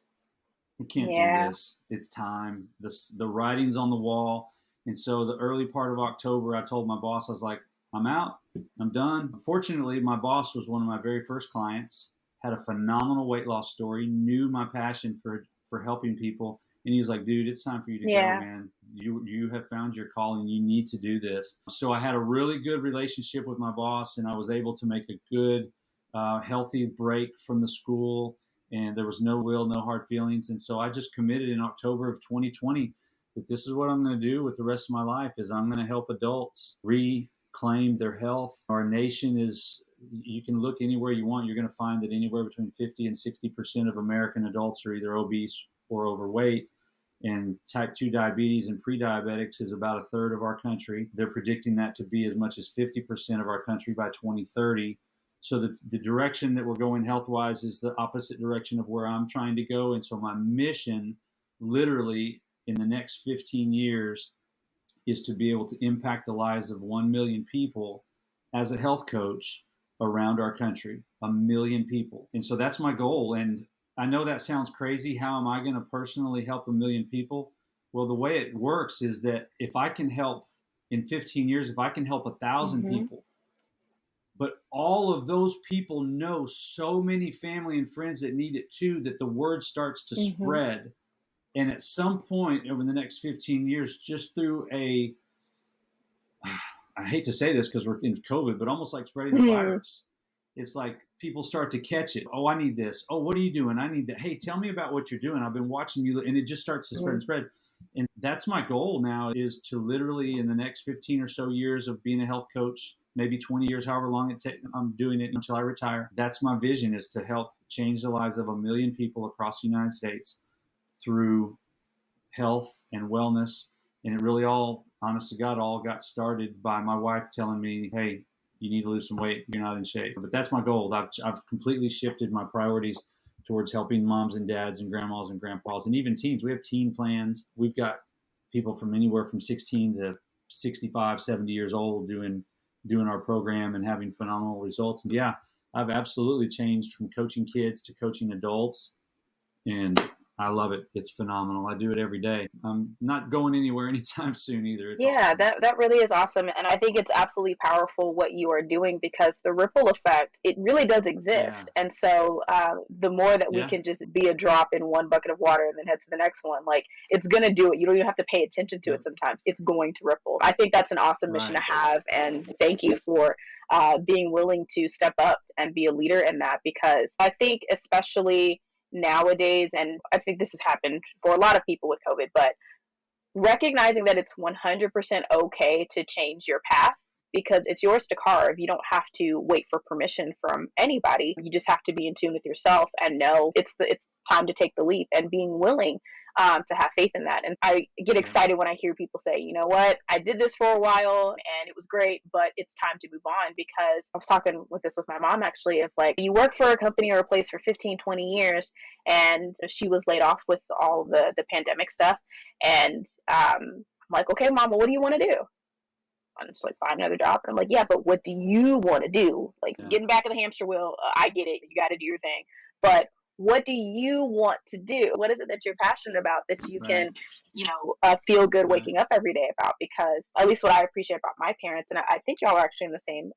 we can't do this. It's time. The writing's on the wall. And so the early part of October, I told my boss, I was like, I'm out. I'm done. Unfortunately, my boss was one of my very first clients, had a phenomenal weight loss story, knew my passion for helping people. And he was like, dude, it's time for you to go, man. You have found your calling. You need to do this. So I had a really good relationship with my boss, and I was able to make a good, healthy break from the school. And there was no will, no hard feelings. And so I just committed in October of 2020 that this is what I'm going to do with the rest of my life, is I'm going to help adults reclaim their health. Our nation is, you can look anywhere you want, you're going to find that anywhere between 50 and 60% of American adults are either obese or overweight. And type 2 diabetes and pre-diabetics is about a third of our country. They're predicting that to be as much as 50% of our country by 2030. So the direction that we're going health-wise is the opposite direction of where I'm trying to go. And so my mission, literally in the next 15 years, is to be able to impact the lives of 1 million people as a health coach around our country, 1 million people. And so that's my goal. And I know that sounds crazy. How am I going to personally help 1 million people? Well, the way it works is that if I can help in 15 years, if I can help 1,000 people, but all of those people know so many family and friends that need it too, that the word starts to spread. And at some point over the next 15 years, just through I hate to say this because we're in COVID, but almost like spreading the virus. It's like people start to catch it. Oh, I need this. Oh, what are you doing? I need that. Hey, tell me about what you're doing. I've been watching you. And it just starts to spread and spread. And that's my goal now, is to literally in the next 15 or so years of being a health coach, maybe 20 years, however long it takes, I'm doing it until I retire. That's my vision, is to help change the lives of 1 million people across the United States through health and wellness. And it really all, honest to God, all got started by my wife telling me, hey, you need to lose some weight. You're not in shape. But that's my goal. I've completely shifted my priorities towards helping moms and dads and grandmas and grandpas and even teens. We have teen plans. We've got people from anywhere from 16 to 65, 70 years old doing doing our program and having phenomenal results. And yeah, I've absolutely changed from coaching kids to coaching adults, and I love it. It's phenomenal. I do it every day. I'm not going anywhere anytime soon either. It's Yeah, awesome. that really is awesome. And I think it's absolutely powerful what you are doing, because the ripple effect, it really does exist. Yeah. And so the more that we Yeah. can just be a drop in one bucket of water and then head to the next one, like, it's going to do it. You don't even have to pay attention to Yep. it sometimes. It's going to ripple. I think that's an awesome mission to Right. have. And thank you for being willing to step up and be a leader in that, because I think especially nowadays, and I think this has happened for a lot of people with COVID, but recognizing that it's 100% okay to change your path, because it's yours to carve. You don't have to wait for permission from anybody. You just have to be in tune with yourself and know it's time to take the leap, and being willing to have faith in that. And I get excited when I hear people say, you know what, I did this for a while and it was great, but it's time to move on. Because I was talking with my mom actually, of like, you work for a company or a place for 15, 20 years, and she was laid off with all the pandemic stuff. And I'm like, okay, Mama, what do you want to do? I'm just like, find another job. And I'm like, yeah, but what do you want to do? Like, getting back in the hamster wheel, I get it. You got to do your thing. But what do you want to do? What is it that you're passionate about that you can, feel good waking up every day about? Because at least what I appreciate about my parents, and I think y'all are actually in the same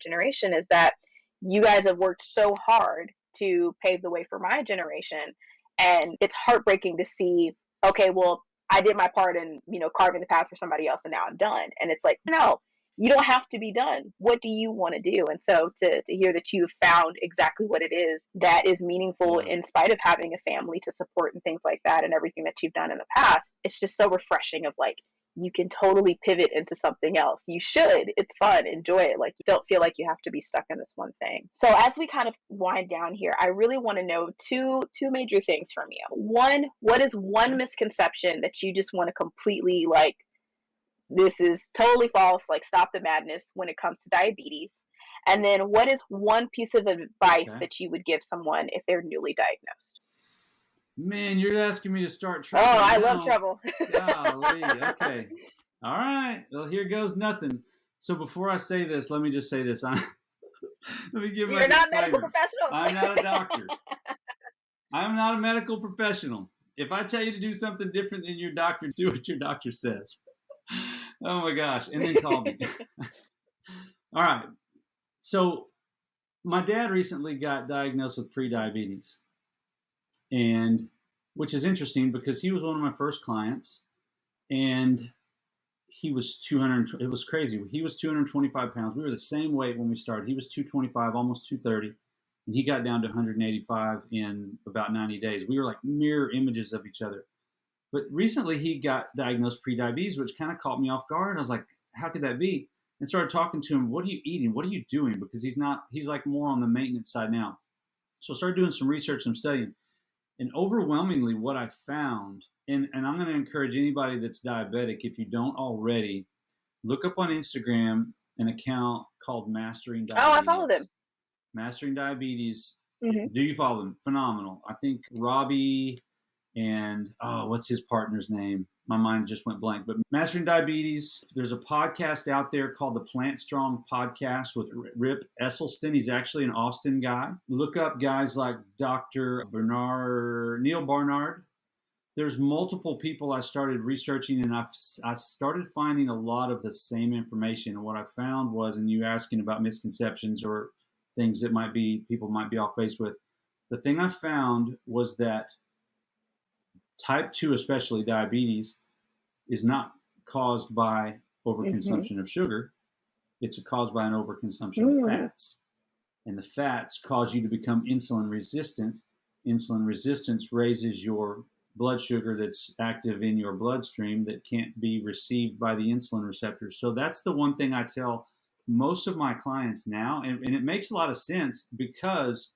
generation, is that you guys have worked so hard to pave the way for my generation. And it's heartbreaking to see, okay, well, I did my part in, carving the path for somebody else, and now I'm done. And it's like, no, you don't have to be done. What do you want to do? And so to hear that you've found exactly what it is that is meaningful, in spite of having a family to support and things like that, and everything that you've done in the past, it's just so refreshing of like, you can totally pivot into something else. You should. It's fun. Enjoy it. Like, you don't feel like you have to be stuck in this one thing. So as we kind of wind down here, I really want to know two major things from you. One, what is one misconception that you just want to completely, like, this is totally false, like, stop the madness when it comes to diabetes? And then what is one piece of advice that you would give someone if they're newly diagnosed? Man, you're asking me to start trouble. Oh, I love trouble. Golly, okay. All right. Well, here goes nothing. So before I say this, let me just say this. Let me give my disclaimer. You're not a medical professional. I'm not a doctor. I'm not a medical professional. If I tell you to do something different than your doctor, do what your doctor says. Oh my gosh. And then call me. All right. So my dad recently got diagnosed with prediabetes. And which is interesting because he was one of my first clients, and he was 200. It was crazy. He was 225 pounds. We were the same weight when we started. He was 225, almost 230, and he got down to 185 in about 90 days. We were like mirror images of each other. But recently he got diagnosed prediabetes, which kind of caught me off guard. I was like, how could that be? And started talking to him. What are you eating? What are you doing? Because he's like more on the maintenance side now. So I started doing some research and studying. And overwhelmingly what I found, and I'm going to encourage anybody that's diabetic, if you don't already, look up on Instagram an account called Mastering Diabetes. Oh, I follow them. Mastering Diabetes. Mm-hmm. Do you follow them? Phenomenal. I think Robbie and, what's his partner's name? My mind just went blank. But Mastering Diabetes, there's a podcast out there called the Plant Strong Podcast with Rip Esselstyn. He's actually an Austin guy. Look up guys like Dr. Neil Barnard. There's multiple people I started researching, and I started finding a lot of the same information. And what I found was, and you asking about misconceptions or things that people might be off base with, the thing I found was that type 2, especially diabetes, is not caused by overconsumption of sugar. It's caused by an overconsumption of fats. And the fats cause you to become insulin resistant. Insulin resistance raises your blood sugar that's active in your bloodstream that can't be received by the insulin receptors. So that's the one thing I tell most of my clients now. And it makes a lot of sense, because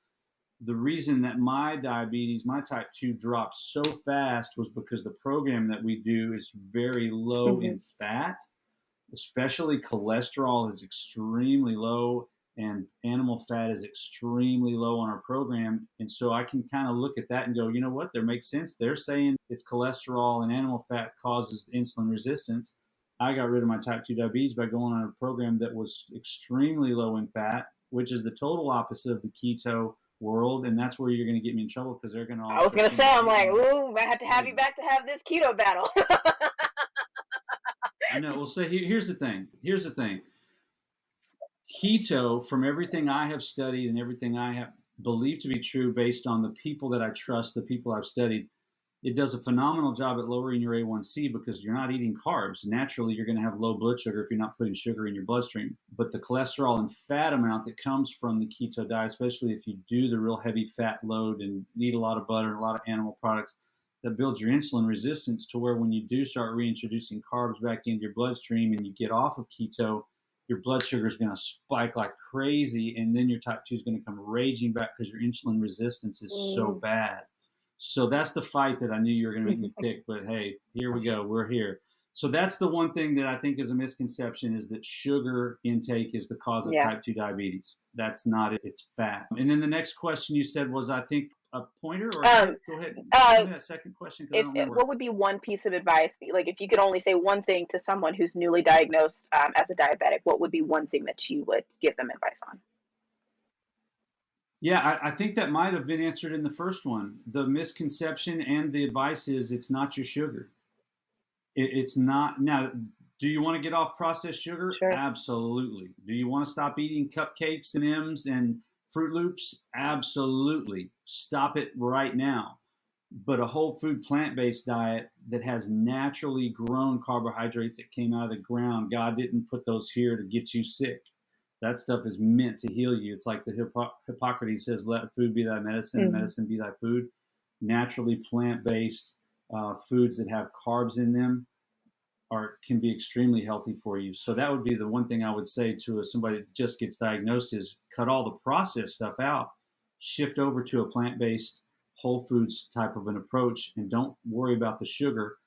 the reason that my diabetes, my type 2, dropped so fast was because the program that we do is very low in fat, especially cholesterol is extremely low, and animal fat is extremely low on our program. And so I can kind of look at that and go, you know what, there makes sense. They're saying it's cholesterol and animal fat causes insulin resistance. I got rid of my type 2 diabetes by going on a program that was extremely low in fat, which is the total opposite of the keto world. And that's where you're going to get me in trouble, because they're going to all. I was going to say, I'm like, ooh, I have to have you back to have this keto battle. I know. Well, so here's the thing. Keto, from everything I have studied and everything I have believed to be true based on the people that I trust, the people I've studied, it does a phenomenal job at lowering your A1C because you're not eating carbs. Naturally, you're going to have low blood sugar if you're not putting sugar in your bloodstream. But the cholesterol and fat amount that comes from the keto diet, especially if you do the real heavy fat load and eat a lot of butter, a lot of animal products, that builds your insulin resistance to where when you do start reintroducing carbs back into your bloodstream and you get off of keto, your blood sugar is going to spike like crazy, and then your type 2 is going to come raging back because your insulin resistance is so bad. So that's the fight that I knew you were going to make me pick, but hey, here we go. We're here. So that's the one thing that I think is a misconception, is that sugar intake is the cause of type 2 diabetes. That's not it. It's fat. And then the next question you said was, I think, a pointer, or go ahead. Give me that second question. What would be one piece of advice, like if you could only say one thing to someone who's newly diagnosed as a diabetic, what would be one thing that you would give them advice on? Yeah, I think that might have been answered in the first one. The misconception and the advice is it's not your sugar. It's not. Now, do you want to get off processed sugar? Sure. Absolutely. Do you want to stop eating cupcakes and M's and Fruit Loops? Absolutely. Stop it right now. But a whole food plant-based diet that has naturally grown carbohydrates that came out of the ground, God didn't put those here to get you sick. That stuff is meant to heal you. It's like the Hippocrates says, let food be thy medicine, and medicine be thy food. Naturally plant-based foods that have carbs in them can be extremely healthy for you. So that would be the one thing I would say to somebody that just gets diagnosed, is cut all the processed stuff out, shift over to a plant-based whole foods type of an approach, and don't worry about the sugar.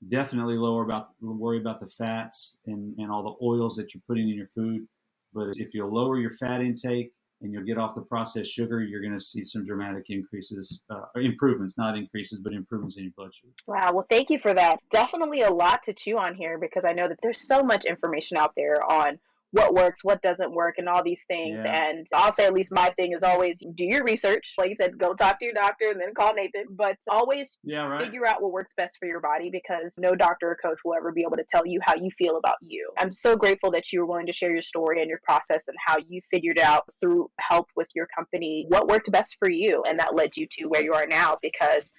Definitely worry about the fats and all the oils that you're putting in your food. But if you'll lower your fat intake and you'll get off the processed sugar, you're going to see some dramatic improvements, not increases, but improvements in your blood sugar. Wow. Well, thank you for that. Definitely a lot to chew on here, because I know that there's so much information out there on what works, what doesn't work, and all these things. Yeah. And I'll say, at least my thing is always do your research. Like you said, go talk to your doctor and then call Nathan. But always figure out what works best for your body, because no doctor or coach will ever be able to tell you how you feel about you. I'm so grateful that you were willing to share your story and your process and how you figured out through help with your company what worked best for you. And that led you to where you are now, because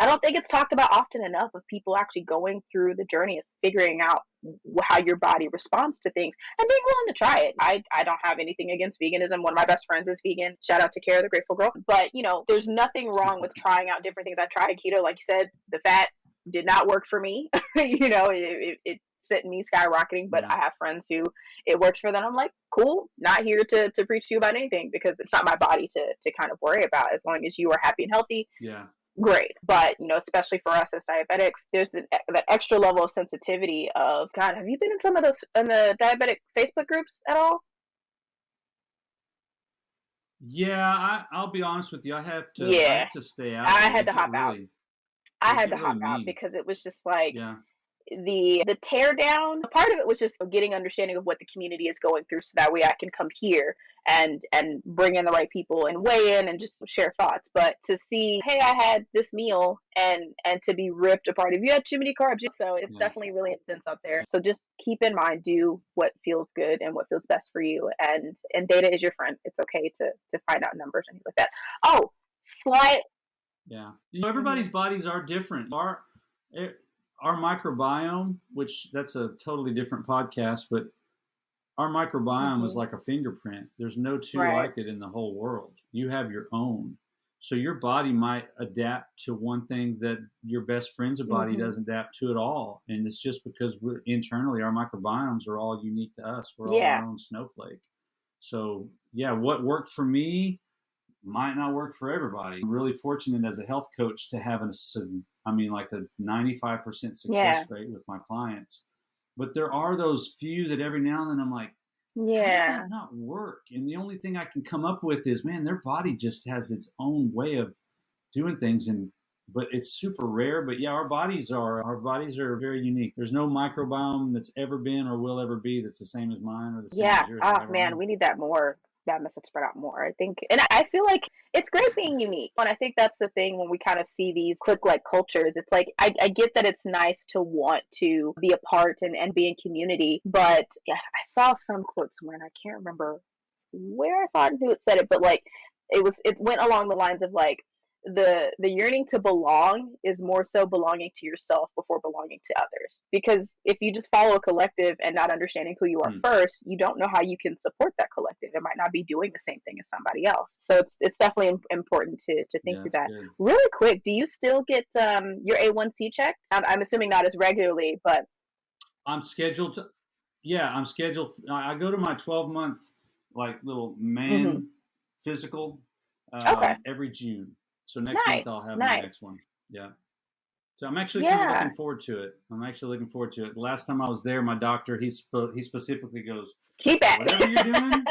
I don't think it's talked about often enough of people actually going through the journey of figuring out how your body responds to things and being willing to try it. I don't have anything against veganism. One of my best friends is vegan. Shout out to Kara, the Grateful Girl. But, there's nothing wrong with trying out different things. I tried keto, like you said, the fat did not work for me. It sent me skyrocketing, but I have friends who it works for them. I'm like, cool, not here to preach to you about anything, because it's not my body to kind of worry about. As long as you are happy and healthy. Yeah. Great. But, especially for us as diabetics, there's that extra level of sensitivity of, God, have you been in some of those, in the diabetic Facebook groups at all? Yeah, I'll be honest with you. I have to stay out. I had to hop out. I had to hop out because it was just like, the tear down part of it was just getting understanding of what the community is going through, so that way I can come here and bring in the right people and weigh in and just share thoughts. But to see, hey, I had this meal and to be ripped apart if you had too many carbs, so it's definitely really intense out there. So just keep in mind, do what feels good and what feels best for you, and data is your friend. It's okay to find out numbers and things like that. Everybody's bodies are different. Our microbiome, which that's a totally different podcast, but our microbiome is like a fingerprint. There's no two like it in the whole world. You have your own. So your body might adapt to one thing that your best friend's body doesn't adapt to at all. And it's just because we're internally, our microbiomes are all unique to us. We're all our own snowflake. So what worked for me might not work for everybody. I'm really fortunate as a health coach to have a 95% success rate with my clients. But there are those few that every now and then I'm like, how does that not work? And the only thing I can come up with is, man, their body just has its own way of doing things. And but it's super rare. But yeah, our bodies are very unique. There's no microbiome that's ever been or will ever be that's the same as mine or the same Yeah. as yours or Oh ever man, will. we need that more. That message spread out more, I think. And I feel like it's great being unique. And I think that's the thing when we kind of see these click like cultures. It's like I get that it's nice to want to be a part and be in community. But yeah, I saw some quote somewhere and I can't remember where I saw it and who it said it, but like it went along the lines of like the yearning to belong is more so belonging to yourself before belonging to others, because if you just follow a collective and not understanding who you are first, you don't know how you can support that collective. It might not be doing the same thing as somebody else, so it's definitely important to think Yeah, through that's that. good. Really quick, do you still get your A1C checked? I'm assuming not as regularly, but I'm scheduled to. Yeah, I'm scheduled. I go to my 12-month like little man physical okay, every June. So next month I'll have my nice. next one. Yeah. So I'm actually kind of looking forward to it. The last time I was there, my doctor, he specifically goes, keep at whatever you're doing,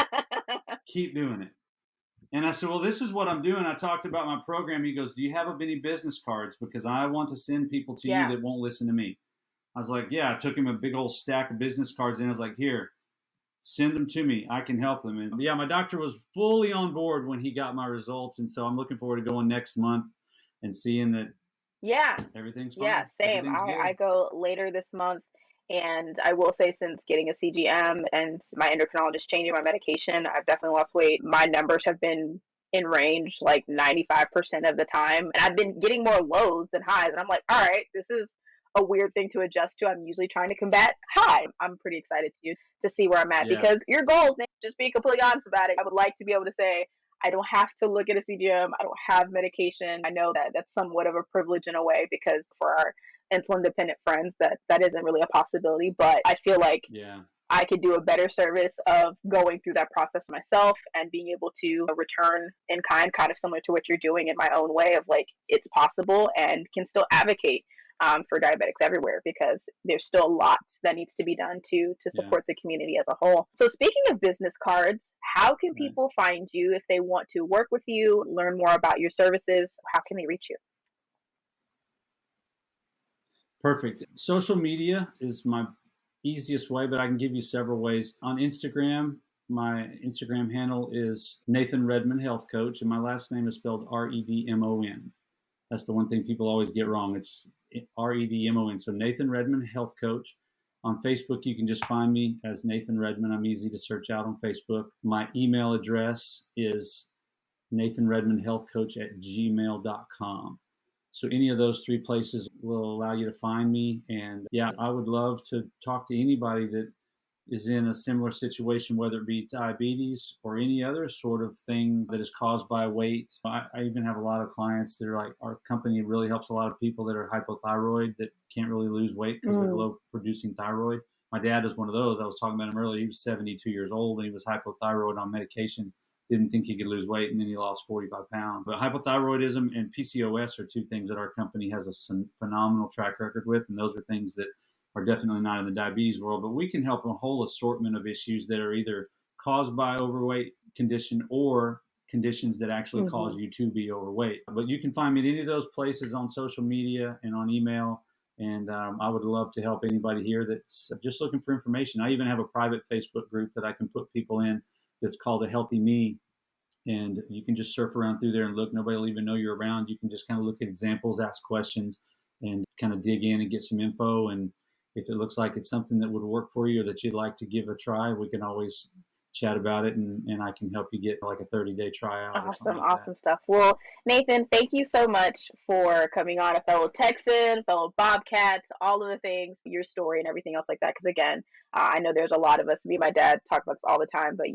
keep doing it. And I said, well, this is what I'm doing. I talked about my program. He goes, do you have any business cards? Because I want to send people to you that won't listen to me. I was like, yeah. I took him a big old stack of business cards and I was like, here, send them to me. I can help them. And yeah, my doctor was fully on board when he got my results. And so I'm looking forward to going next month and seeing that everything's fine. Yeah, same. I go later this month. And I will say, since getting a CGM and my endocrinologist changing my medication, I've definitely lost weight. My numbers have been in range like 95% of the time. And I've been getting more lows than highs. And I'm like, all right, this is a weird thing to adjust to. I'm usually trying to combat high. I'm pretty excited to see where I'm at, because your goals, just be completely honest about it. I would like to be able to say, I don't have to look at a CGM. I don't have medication. I know that that's somewhat of a privilege in a way, because for our insulin dependent friends, that isn't really a possibility. But I feel like I could do a better service of going through that process myself and being able to return in kind of similar to what you're doing, in my own way of like, it's possible, and can still advocate for diabetics everywhere, because there's still a lot that needs to be done to support the community as a whole. So speaking of business cards, how can people find you if they want to work with you, learn more about your services? How can they reach you? Perfect. Social media is my easiest way, but I can give you several ways. On Instagram, my Instagram handle is Nathan Redmond Health Coach, and my last name is spelled Redmon. That's the one thing people always get wrong. It's Redmon. So Nathan Redmond Health Coach. On Facebook, you can just find me as Nathan Redmond. I'm easy to search out on Facebook. My email address is nathanredmondhealthcoach@gmail.com. So any of those three places will allow you to find me. And yeah, I would love to talk to anybody that is in a similar situation, whether it be diabetes or any other sort of thing that is caused by weight. I even have a lot of clients that are like, our company really helps a lot of people that are hypothyroid that can't really lose weight because they're low producing thyroid. My dad is one of those. I was talking about him earlier. He was 72 years old and he was hypothyroid on medication. Didn't think he could lose weight, and then he lost 45 pounds. But hypothyroidism and PCOS are two things that our company has a phenomenal track record with, and those are things that are definitely not in the diabetes world. But we can help a whole assortment of issues that are either caused by overweight condition or conditions that actually cause you to be overweight. But you can find me at any of those places on social media and on email. And I would love to help anybody here that's just looking for information. I even have a private Facebook group that I can put people in that's called A Healthy Me. And you can just surf around through there and look. Nobody will even know you're around. You can just kind of look at examples, ask questions, and kind of dig in and get some info. And if it looks like it's something that would work for you or that you'd like to give a try, we can always chat about it, and I can help you get like a 30-day tryout. Awesome stuff. Well, Nathan, thank you so much for coming on, a fellow Texan, fellow Bobcats, all of the things, your story and everything else like that. Because again, I know there's a lot of us, me and my dad talk about this all the time, but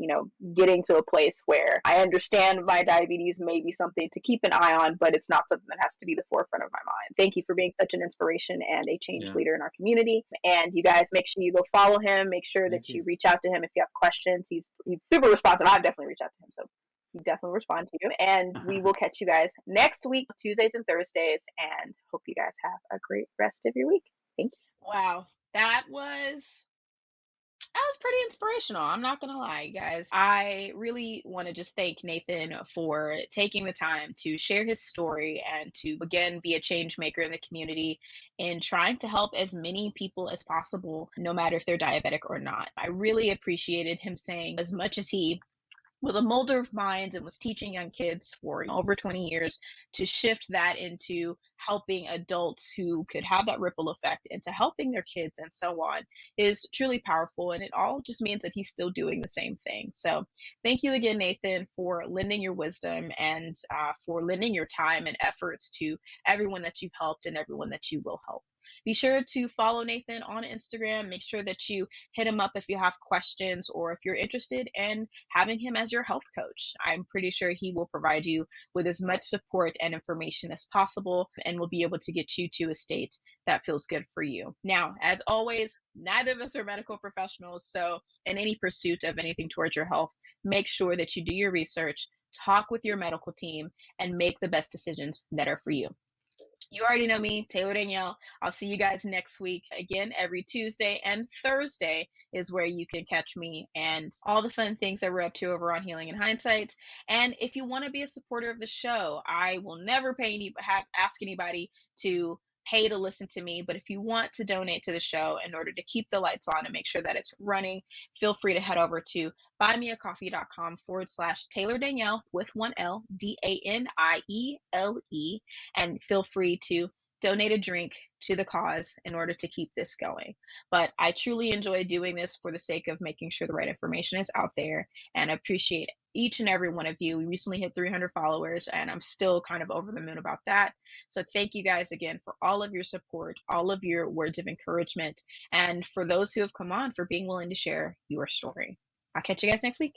getting to a place where I understand my diabetes may be something to keep an eye on, but it's not something that has to be the forefront of my mind. Thank you for being such an inspiration and a change leader in our community. And you guys, make sure you go follow him. Make sure that you reach out to him if you have questions. He's super responsive. I've definitely reached out to him, so he definitely respond to you. And we will catch you guys next week, Tuesdays and Thursdays. And hope you guys have a great rest of your week. Thank you. Wow, that was That was pretty inspirational. I'm not gonna lie, guys. I really want to just thank Nathan for taking the time to share his story and to again be a change maker in the community and trying to help as many people as possible, no matter if they're diabetic or not. I really appreciated him saying as much as he was a molder of minds and was teaching young kids for over 20 years to shift that into helping adults who could have that ripple effect into helping their kids and so on is truly powerful. And it all just means that he's still doing the same thing. So thank you again, Nathan, for lending your wisdom and for lending your time and efforts to everyone that you've helped and everyone that you will help. Be sure to follow Nathan on Instagram. Make sure that you hit him up if you have questions or if you're interested in having him as your health coach. I'm pretty sure he will provide you with as much support and information as possible and will be able to get you to a state that feels good for you. Now, as always, neither of us are medical professionals, so in any pursuit of anything towards your health, make sure that you do your research, talk with your medical team, and make the best decisions that are for you. You already know me, Taylor Danielle. I'll see you guys next week. Again, every Tuesday and Thursday is where you can catch me and all the fun things that we're up to over on Healing in Hindsight. And if you want to be a supporter of the show, I will never ask anybody to pay to listen to me, but if you want to donate to the show in order to keep the lights on and make sure that it's running, feel free to head over to buymeacoffee.com/Taylor Danielle with one L, DANIELE, and feel free to donate a drink to the cause in order to keep this going. But I truly enjoy doing this for the sake of making sure the right information is out there, and I appreciate each and every one of you. We recently hit 300 followers, and I'm still kind of over the moon about that. So thank you guys again for all of your support, all of your words of encouragement, and for those who have come on for being willing to share your story. I'll catch you guys next week.